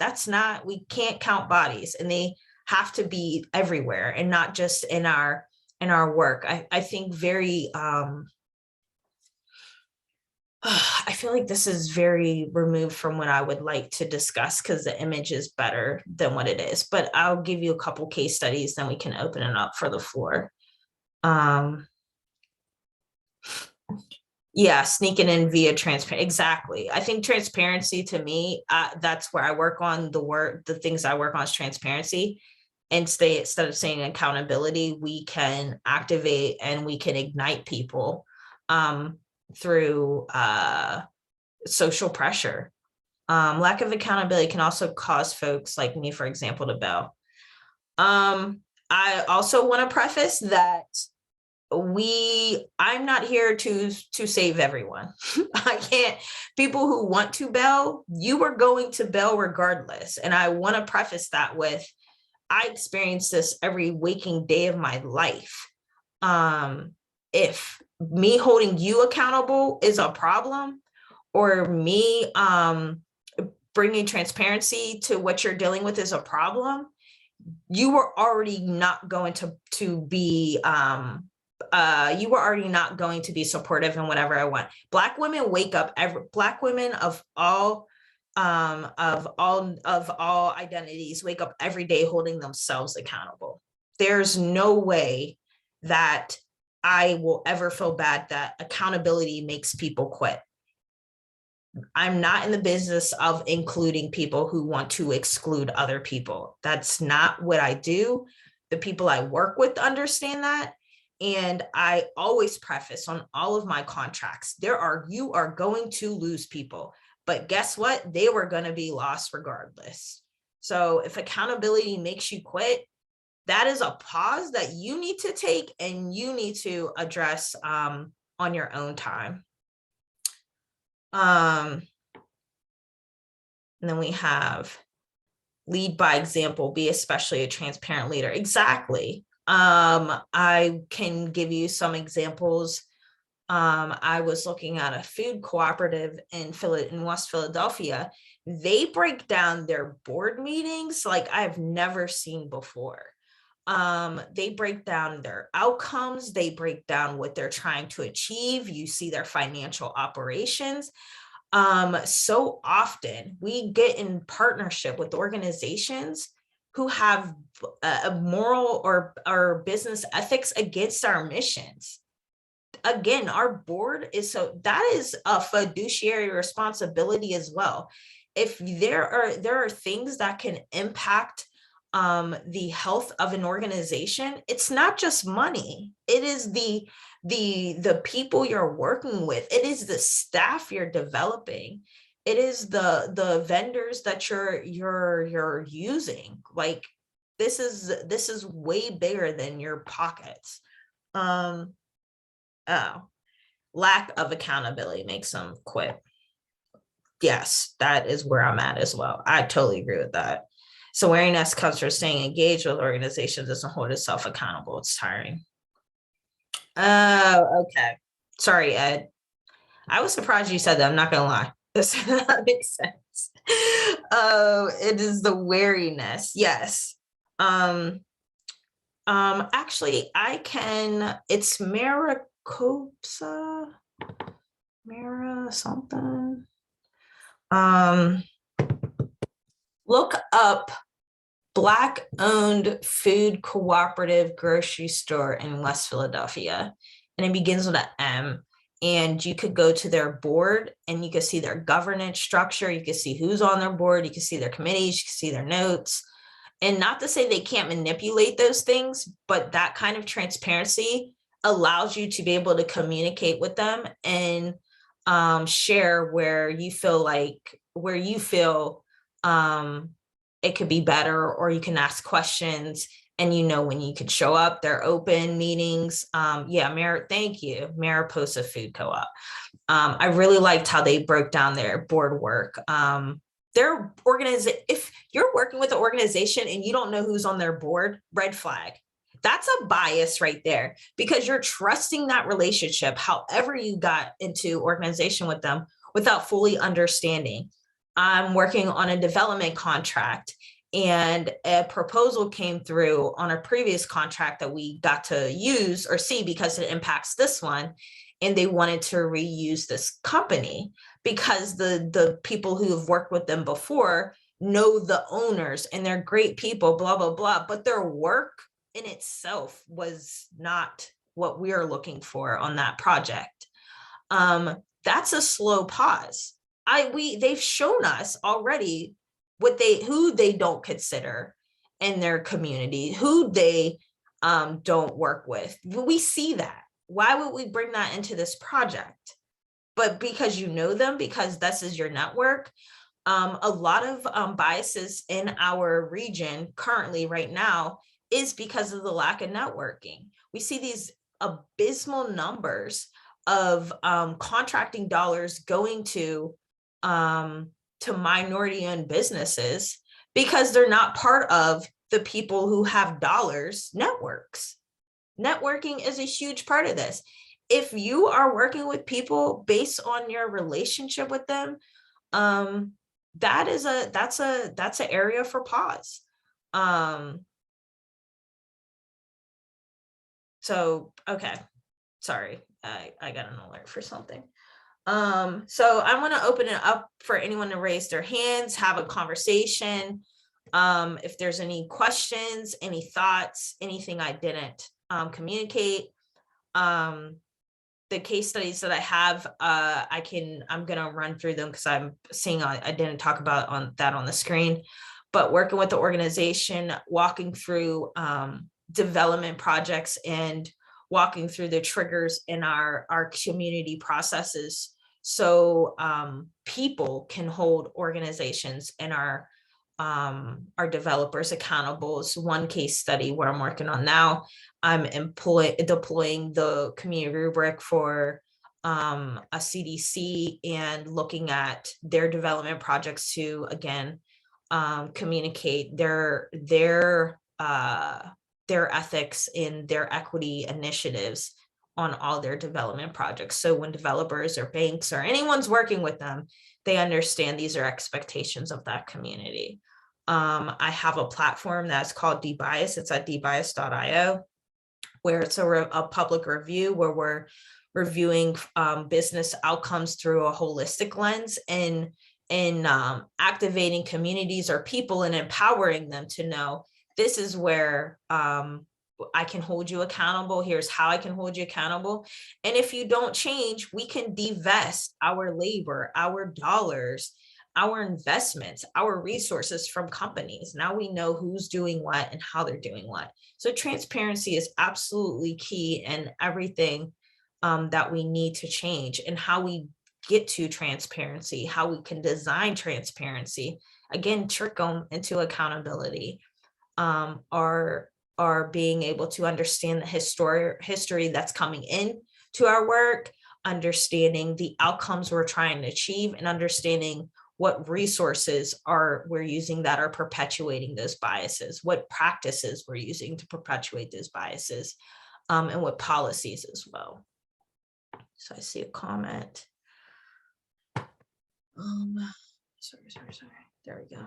We can't count bodies, and they have to be everywhere and not just in our work. I think I feel like this is very removed from what I would like to discuss because the image is better than what it is, but I'll give you a couple case studies, then we can open it up for the floor. Yeah, sneaking in via transparent. Exactly. I think transparency to me, that's where I work on the things I work on is transparency. And instead of saying accountability, we can activate and we can ignite people through social pressure. Lack of accountability can also cause folks like me, for example, to bail. I also want to preface that I'm not here to save everyone. I can't. People who want to bail, you are going to bail regardless. And I want to preface that with, I experience this every waking day of my life. If me holding you accountable is a problem, or me bringing transparency to what you're dealing with is a problem, you were already not going to be supportive in whatever I want. Black women wake up Black women of all identities wake up every day holding themselves accountable. There's no way that I will ever feel bad that accountability makes people quit. I'm not in the business of including people who want to exclude other people. That's not what I do. The people I work with understand that. And I always preface on all of my contracts, you are going to lose people, but guess what? They were going to be lost regardless. So if accountability makes you quit, that is a pause that you need to take and you need to address on your own time. And then we have lead by example, be especially a transparent leader. Exactly. I can give you some examples. I was looking at a food cooperative in West Philadelphia. They break down their board meetings like I've never seen before. They break down their outcomes. They break down what they're trying to achieve. You see their financial operations. So often we get in partnership with organizations who have a moral or business ethics against our missions. Again, our board that is a fiduciary responsibility as well. If there are things that can impact the health of an organization, it's not just money. It is the people you're working with. It is the staff you're developing. It is the vendors that you're using. Like this is way bigger than your pockets. Lack of accountability makes them quit. Yes, that is where I'm at as well. I totally agree with that. So awareness comes from staying engaged with organizations, doesn't hold itself accountable. It's tiring. Oh, okay. Sorry, Ed. I was surprised you said that. I'm not gonna lie. That makes sense. It is the wariness. Yes. Actually, I can, it's Maricopa, Mara something. Look up Black-owned food cooperative grocery store in West Philadelphia, and it begins with an M. And you could go to their board and you can see their governance structure. You can see who's on their board. You can see their committees. You can see their notes. And not to say they can't manipulate those things, but that kind of transparency allows you to be able to communicate with them and share where you feel it could be better, or you can ask questions and you know when you could show up. They're open meetings. Thank you, Mariposa Food Co-op. I really liked how they broke down their board work. Their organization, if you're working with an organization and you don't know who's on their board, red flag. That's a bias right there, because you're trusting that relationship, however you got into organization with them, without fully understanding. I'm working on a development contract, and a proposal came through on a previous contract that we got to use or see because it impacts this one. And they wanted to reuse this company because the people who have worked with them before know the owners and they're great people, blah, blah, blah. But their work in itself was not what we're looking for on that project. That's a slow pause. They've shown us already who they don't consider in their community, who they don't work with. We see that. Why would we bring that into this project? But because you know them, because this is your network. A lot of biases in our region currently right now is because of the lack of networking. We see these abysmal numbers of contracting dollars going to minority-owned businesses because they're not part of the people who have dollars networks. Networking is a huge part of this. If you are working with people based on your relationship with them, that's an area for pause. So, okay, sorry, I got an alert for something. So I want to open it up for anyone to raise their hands, have a conversation. If there's any questions, any thoughts, anything I didn't communicate. The case studies that I have, I'm gonna run through them because I'm seeing I didn't talk about on the screen, but working with the organization, walking through development projects and walking through the triggers in our community processes, so people can hold organizations and our developers accountable. Is one case study where I'm working on now. I'm deploying the community rubric for a CDC and looking at their development projects to, again, communicate their ethics in their equity initiatives on all their development projects. So when developers or banks or anyone's working with them, they understand these are expectations of that community. I have a platform that's called Debias. It's at debias.io, where it's a public review where we're reviewing business outcomes through a holistic lens and activating communities or people and empowering them to know this is where I can hold you accountable. Here's how I can hold you accountable. And if you don't change, we can divest our labor, our dollars, our investments, our resources from companies. Now we know who's doing what and how they're doing what. So transparency is absolutely key in everything that we need to change, and how we get to transparency, how we can design transparency. Again, trick them into accountability. Are being able to understand the history that's coming in to our work, understanding the outcomes we're trying to achieve, and understanding what resources we're using that are perpetuating those biases, what practices we're using to perpetuate those biases, and what policies as well. So I see a comment. Sorry. There we go.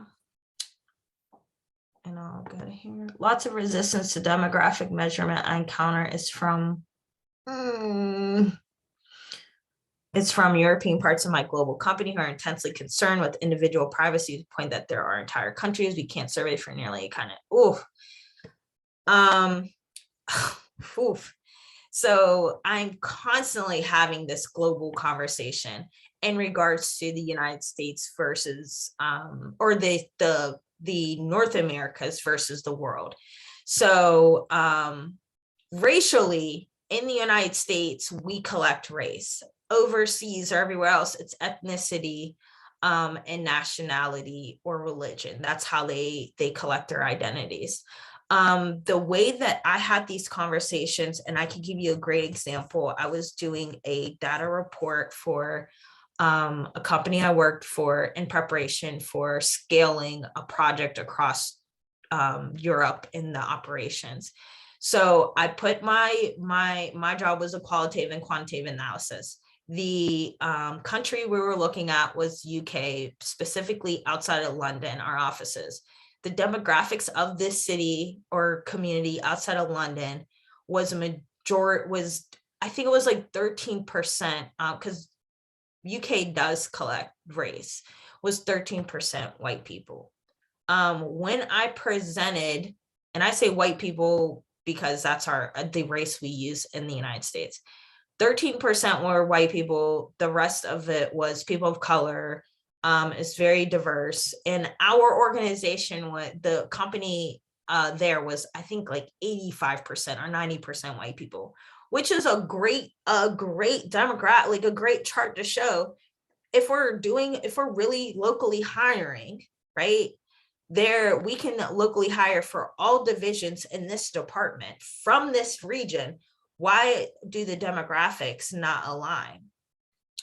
and I'll go to here. Lots of resistance to demographic measurement I encounter is from, it's from European parts of my global company who are intensely concerned with individual privacy to the point that there are entire countries we can't survey for nearly kind of, oof. So I'm constantly having this global conversation in regards to the United States versus, or the North Americas versus the world. So racially, in the United States, we collect race. Overseas or everywhere else, it's ethnicity and nationality or religion. That's how they collect their identities. The way that I had these conversations, and I can give you a great example, I was doing a data report for a company I worked for in preparation for scaling a project across Europe in the operations. So I put my job was a qualitative and quantitative analysis. The country we were looking at was UK, specifically outside of London, our offices. The demographics of this city or community outside of London was I think it was like 13%, because UK does collect race, was 13% white people. When I presented, and I say white people because that's the race we use in the United States, 13% were white people. The rest of it was people of color. It's very diverse. And our organization, the company there was, I think, like 85% or 90% white people, which is a great demographic, like a great chart to show if we're really locally hiring, right? We can locally hire for all divisions in this department from this region. Why do the demographics not align?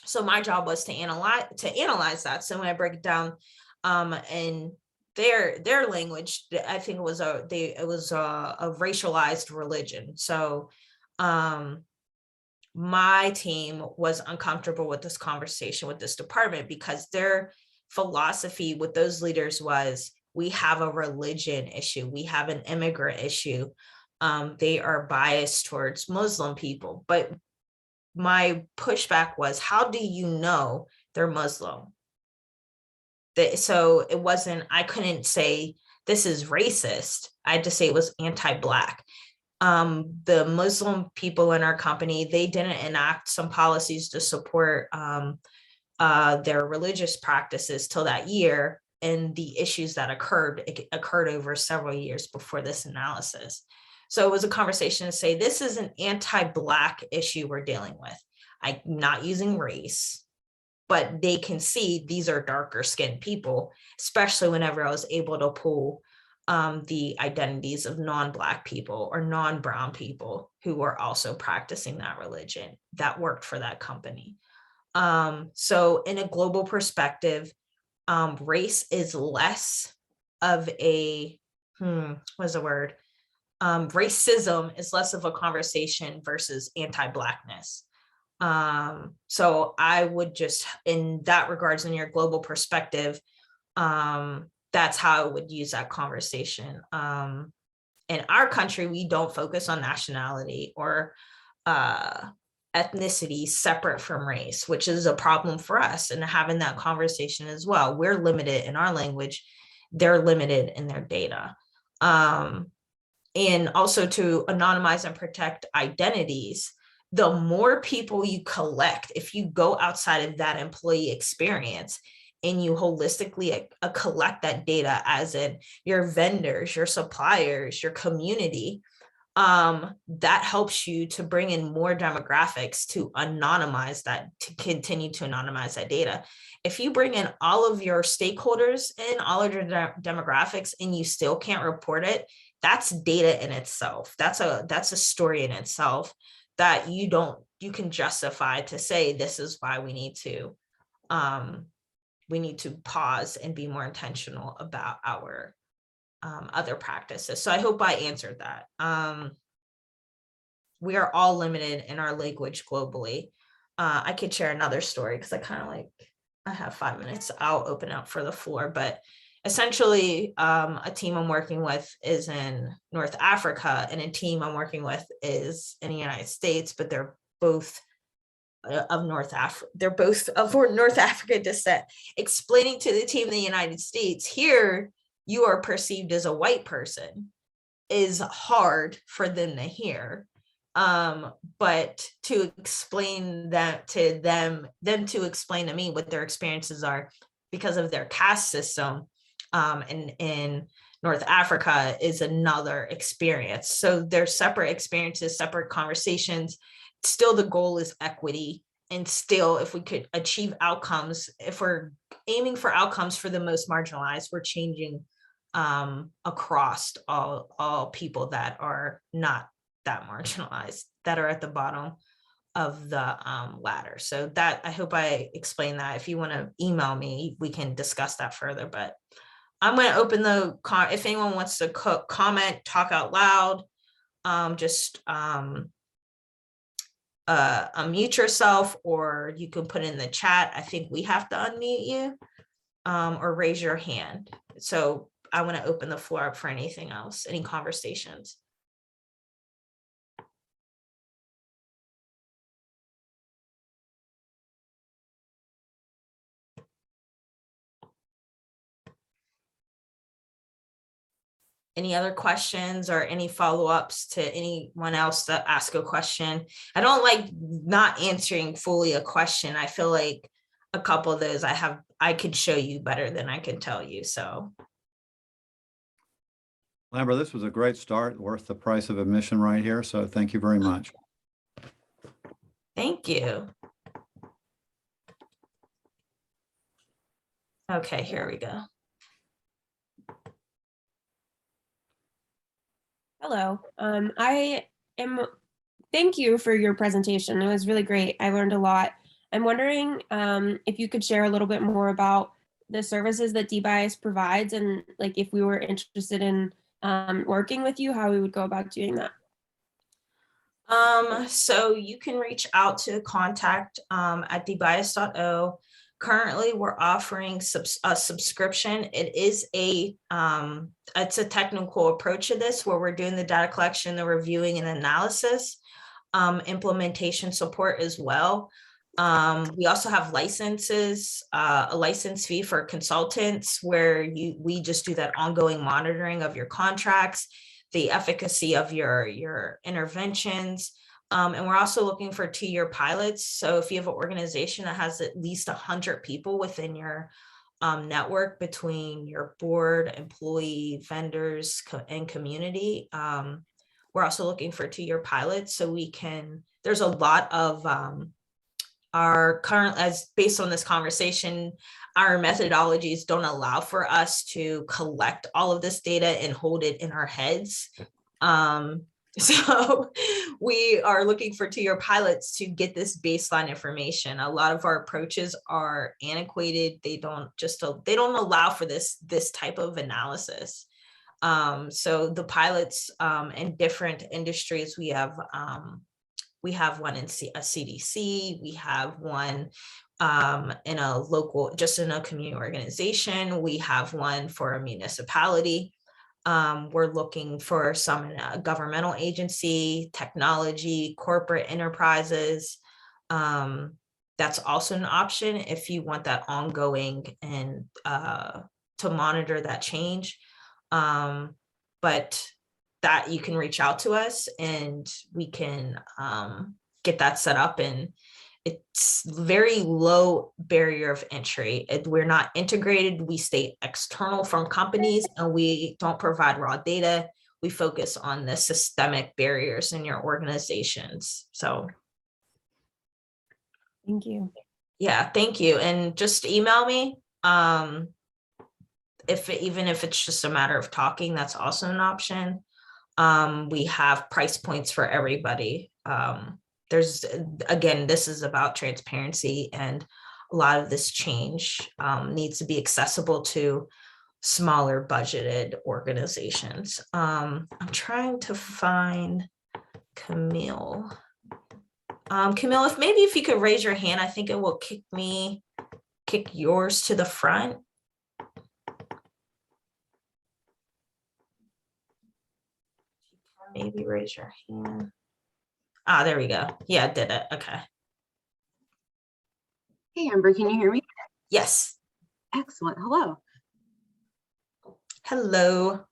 So my job was to analyze that. So when I break it down in their language, I think it was a racialized religion. So my team was uncomfortable with this conversation with this department because their philosophy with those leaders was, we have a religion issue, we have an immigrant issue. They are biased towards Muslim people. But my pushback was, how do you know they're Muslim? So it wasn't, I couldn't say this is racist. I had to say it was anti-Black. The Muslim people in our company, they didn't enact some policies to support their religious practices till that year. And the issues that occurred over several years before this analysis. So it was a conversation to say, this is an anti-Black issue we're dealing with. I'm not using race, but they can see these are darker skinned people, especially whenever I was able to pull the identities of non-Black people or non-brown people who were also practicing that religion that worked for that company. So in a global perspective, race is less of a, what's the word? Racism is less of a conversation versus anti-Blackness. So I would just, in that regards, in your global perspective, that's how I would use that conversation. In our country, we don't focus on nationality or ethnicity separate from race, which is a problem for us. And having that conversation as well, we're limited in our language, they're limited in their data. And also to anonymize and protect identities, the more people you collect, if you go outside of that employee experience and you holistically collect that data, as in your vendors, your suppliers, your community, that helps you to bring in more demographics to anonymize that, to continue to anonymize that data. If you bring in all of your stakeholders in all of your demographics and you still can't report it, that's data in itself. That's a story in itself that you can justify to say, this is why we need to pause and be more intentional about our other practices. So I hope I answered that. We are all limited in our language globally. I could share another story because I have 5 minutes. I'll open up for the floor, but essentially a team I'm working with is in North Africa and a team I'm working with is in the United States, but they're both of North Africa. They're both of North African descent. Explaining to the team in the United States, here you are perceived as a white person is hard for them to hear. But to explain that to them to explain to me what their experiences are because of their caste system in North Africa is another experience. So they're separate experiences, separate conversations. Still, the goal is equity. And still, if we could achieve outcomes, if we're aiming for outcomes for the most marginalized, we're changing across all people that are not that marginalized, that are at the bottom of the ladder. So that, I hope I explained that. If you want to email me, we can discuss that further, but I'm going to open the, if anyone wants to comment, talk out loud, just unmute yourself, or you can put in the chat. I think we have to unmute you or raise your hand. So I want to open the floor up for anything else, any conversations. Any other questions or any follow-ups to anyone else that ask a question? I don't like not answering fully a question. I feel like a couple of those I could show you better than I can tell you. So. Lambert, this was a great start, worth the price of admission right here. So thank you very much. Thank you. Okay, here we go. Hello. Thank you for your presentation. It was really great. I learned a lot. I'm wondering if you could share a little bit more about the services that debias provides, and like if we were interested in working with you, how we would go about doing that. So you can reach out to contact at debias.o. Currently, we're offering a subscription. It is it's a technical approach to this, where we're doing the data collection, the reviewing and analysis, implementation support as well. We also have licenses, a license fee for consultants, where we just do that ongoing monitoring of your contracts, the efficacy of your interventions. And we're also looking for 2-year pilots. So if you have an organization that has at least 100 people within your network, between your board, employee, vendors, and community, we're also looking for 2-year pilots. So there's a lot of our current, as based on this conversation, our methodologies don't allow for us to collect all of this data and hold it in our heads. So we are looking for 2-year pilots to get this baseline information. A lot of our approaches are antiquated. They don't allow for this type of analysis. So the pilots in different industries, we have one in a CDC, we have one in a local, just in a community organization, we have one for a municipality. We're looking for some in a governmental agency, technology, corporate enterprises. That's also an option if you want that ongoing and to monitor that change. But that you can reach out to us and we can get that set up, and it's very low barrier of entry. We're not integrated. We stay external from companies, and we don't provide raw data. We focus on the systemic barriers in your organizations. So. Thank you. Yeah, thank you. And just email me. Even if it's just a matter of talking, that's also an option. We have price points for everybody. Again, this is about transparency, and a lot of this change needs to be accessible to smaller budgeted organizations. I'm trying to find Camille. Camille, if you could raise your hand, I think it will kick yours to the front. maybe raise your hand. Ah, there we go. Yeah, I did it. Okay. Hey, Amber, can you hear me? Yes. Excellent. Hello. Hello.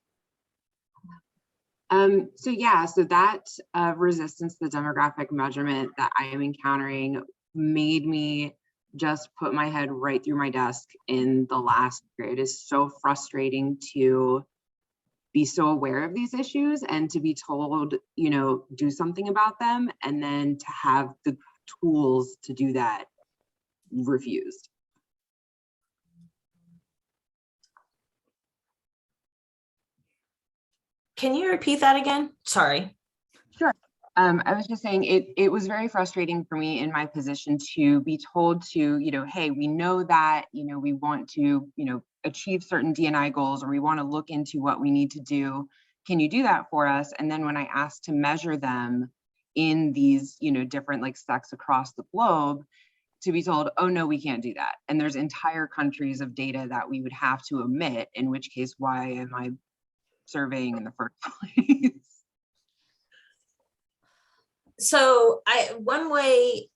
So that resistance to the demographic measurement that I am encountering made me just put my head right through my desk in the last period. It is so frustrating to be so aware of these issues and to be told, do something about them, and then to have the tools to do that refused. Can you repeat that again? Sorry. Sure. I was just saying it was very frustrating for me in my position to be told to, hey, we know that, we want to, achieve certain D&I goals, or we want to look into what we need to do. Can you do that for us? And then when I asked to measure them in these, different like stacks across the globe, to be told, oh no, we can't do that. And there's entire countries of data that we would have to omit, in which case, why am I surveying in the first place? So one way,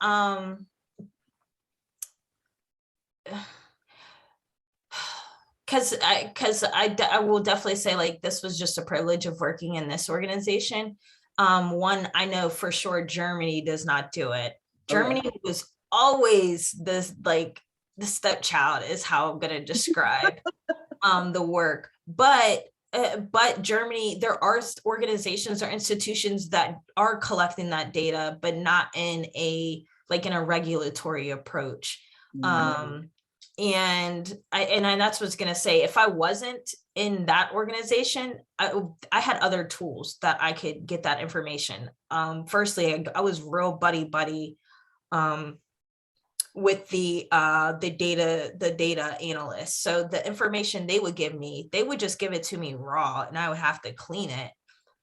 because I will definitely say, like, this was just a privilege of working in this organization. One, I know for sure Germany does not do it. Germany was always this, like, the stepchild is how I'm going to describe the work. But Germany, there are organizations or institutions that are collecting that data, but not in a regulatory approach. And that's what I was going to say. If I wasn't in that organization, I had other tools that I could get that information. Firstly, I was real buddy with the data analysts. So the information they would give me, they would just give it to me raw, and I would have to clean it.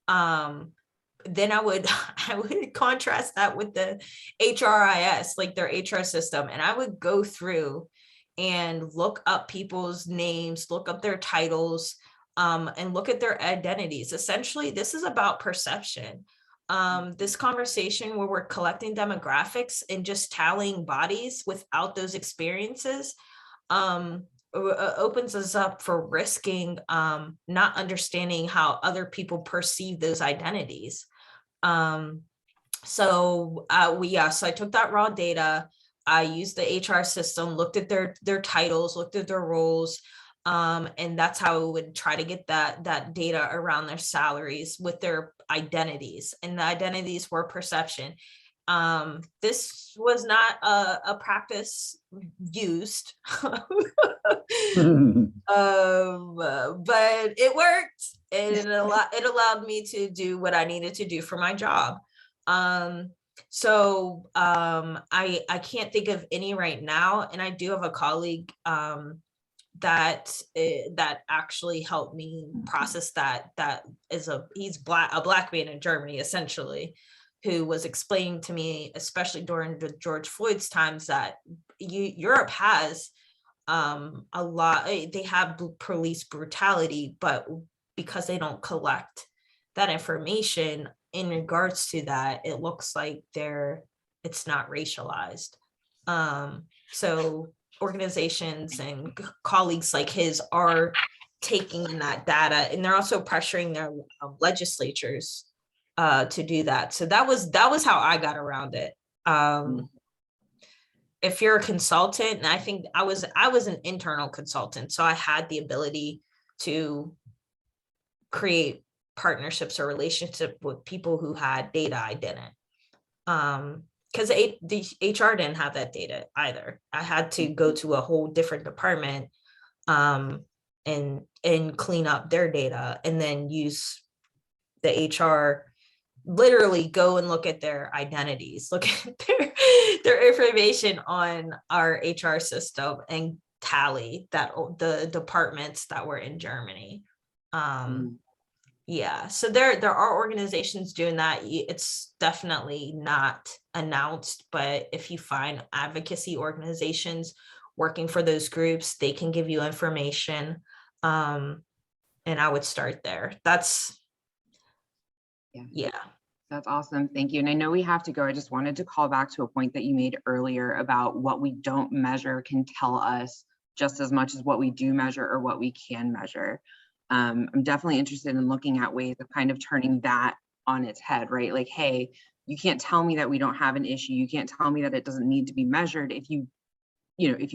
Then I would contrast that with the HRIS, like their HR system, and I would go through and look up people's names, look up their titles, and look at their identities. Essentially, this is about perception. This conversation where we're collecting demographics and just tallying bodies without those experiences opens us up for risking not understanding how other people perceive those identities. So I took that raw data. I used the HR system, looked at their titles, looked at their roles, and that's how I would try to get that data around their salaries with their identities, and the identities were perception. This was not a practice used, but it worked, and it allowed me to do what I needed to do for my job. So I can't think of any right now, and I do have a colleague that actually helped me process that. He's a black man in Germany, essentially, who was explaining to me, especially during the George Floyd's times, that Europe has a lot. They have police brutality, but because they don't collect that information in regards to that, it looks like it's not racialized. So organizations and colleagues like his are taking in that data, and they're also pressuring their legislatures to do that. So that was how I got around it. If you're a consultant, and I think I was an internal consultant, so I had the ability to create partnerships or relationship with people who had data I didn't. Because the HR didn't have that data either. I had to go to a whole different department and clean up their data, and then use the HR, literally go and look at their identities, look at their information on our HR system, and tally the departments that were in Germany. Yeah, so there are organizations doing that. It's definitely not announced, but if you find advocacy organizations working for those groups, they can give you information. And I would start there. That's Yeah. That's awesome. Thank you. And I know we have to go. I just wanted to call back to a point that you made earlier about what we don't measure can tell us just as much as what we do measure or what we can measure. I'm definitely interested in looking at ways of kind of turning that on its head, right? Like, hey, you can't tell me that we don't have an issue. You can't tell me that it doesn't need to be measured if you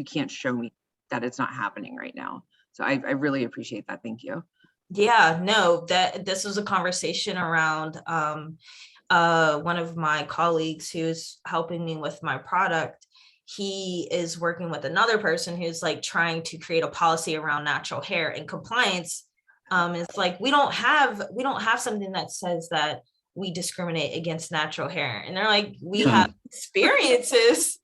can't show me that it's not happening right now. So I really appreciate that. Thank you. Yeah, no, that this was a conversation around one of my colleagues who's helping me with my product. He is working with another person who's like trying to create a policy around natural hair and compliance. It's like we don't have something that says that we discriminate against natural hair. And they're like, we have experiences.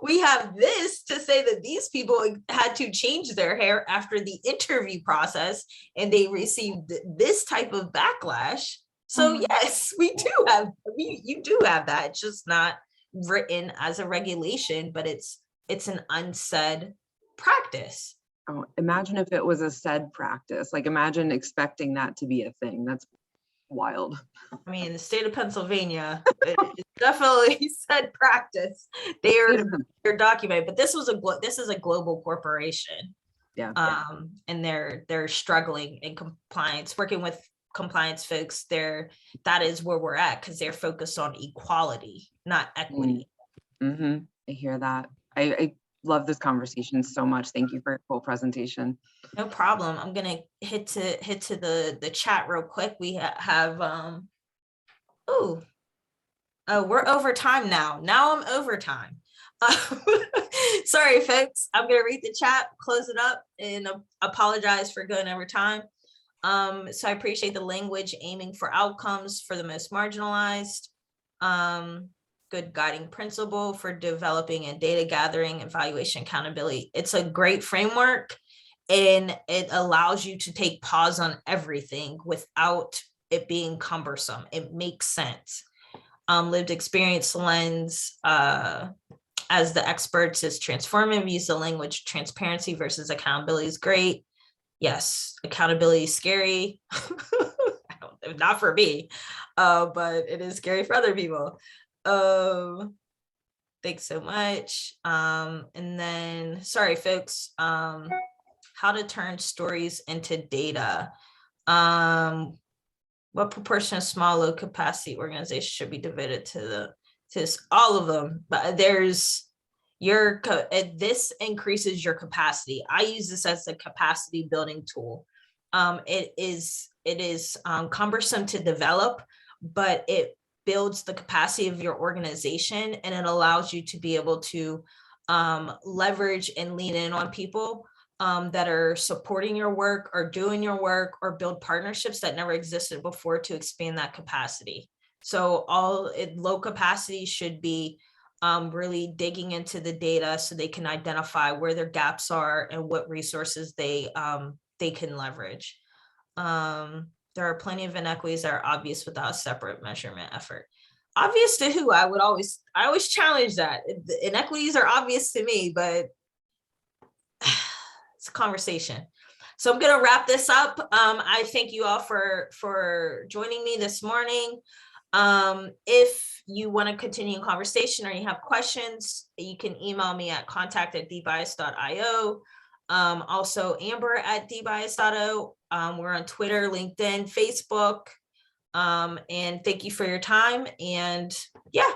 We have this to say that these people had to change their hair after the interview process and they received this type of backlash. So yes, you do have that. It's just not written as a regulation, but it's an unsaid practice. Oh, imagine if it was a said practice. Like, imagine expecting that to be a thing. That's wild. I mean, the state of Pennsylvania, it's definitely said practice. They're documented, but this is a global corporation. Yeah. And they're struggling in compliance, working with compliance folks. That is where we're at because they're focused on equality, not equity. I hear that. I love this conversation so much. Thank you for your full presentation. No problem. I'm gonna hit to the chat real quick. We have we're over time now. Now I'm over time. Sorry, folks. I'm gonna read the chat, close it up, and apologize for going over time. So I appreciate the language aiming for outcomes for the most marginalized. Good guiding principle for developing and data gathering, evaluation, accountability. It's a great framework and it allows you to take pause on everything without it being cumbersome. It makes sense. Lived experience lens as the experts is transformative. Use the language transparency versus accountability is great. Yes, accountability is scary. Not for me, but it is scary for other people. Thanks so much. And then, sorry, folks, how to turn stories into data. What proportion of small, low capacity organizations should be devoted to all of them? But this increases your capacity. I use this as a capacity building tool. It is cumbersome to develop, but it builds the capacity of your organization and it allows you to be able to leverage and lean in on people that are supporting your work or doing your work or build partnerships that never existed before to expand that capacity. So low capacity should be really digging into the data so they can identify where their gaps are and what resources they can leverage. There are plenty of inequities that are obvious without a separate measurement effort. Obvious to who? I always challenge that. Inequities are obvious to me, but it's a conversation. So I'm gonna wrap this up. I thank you all for joining me this morning. If you want to continue a conversation or you have questions, you can email me at contact@debias.io. Also Amber@debias.io. We're on Twitter, LinkedIn, Facebook. And thank you for your time. And yeah,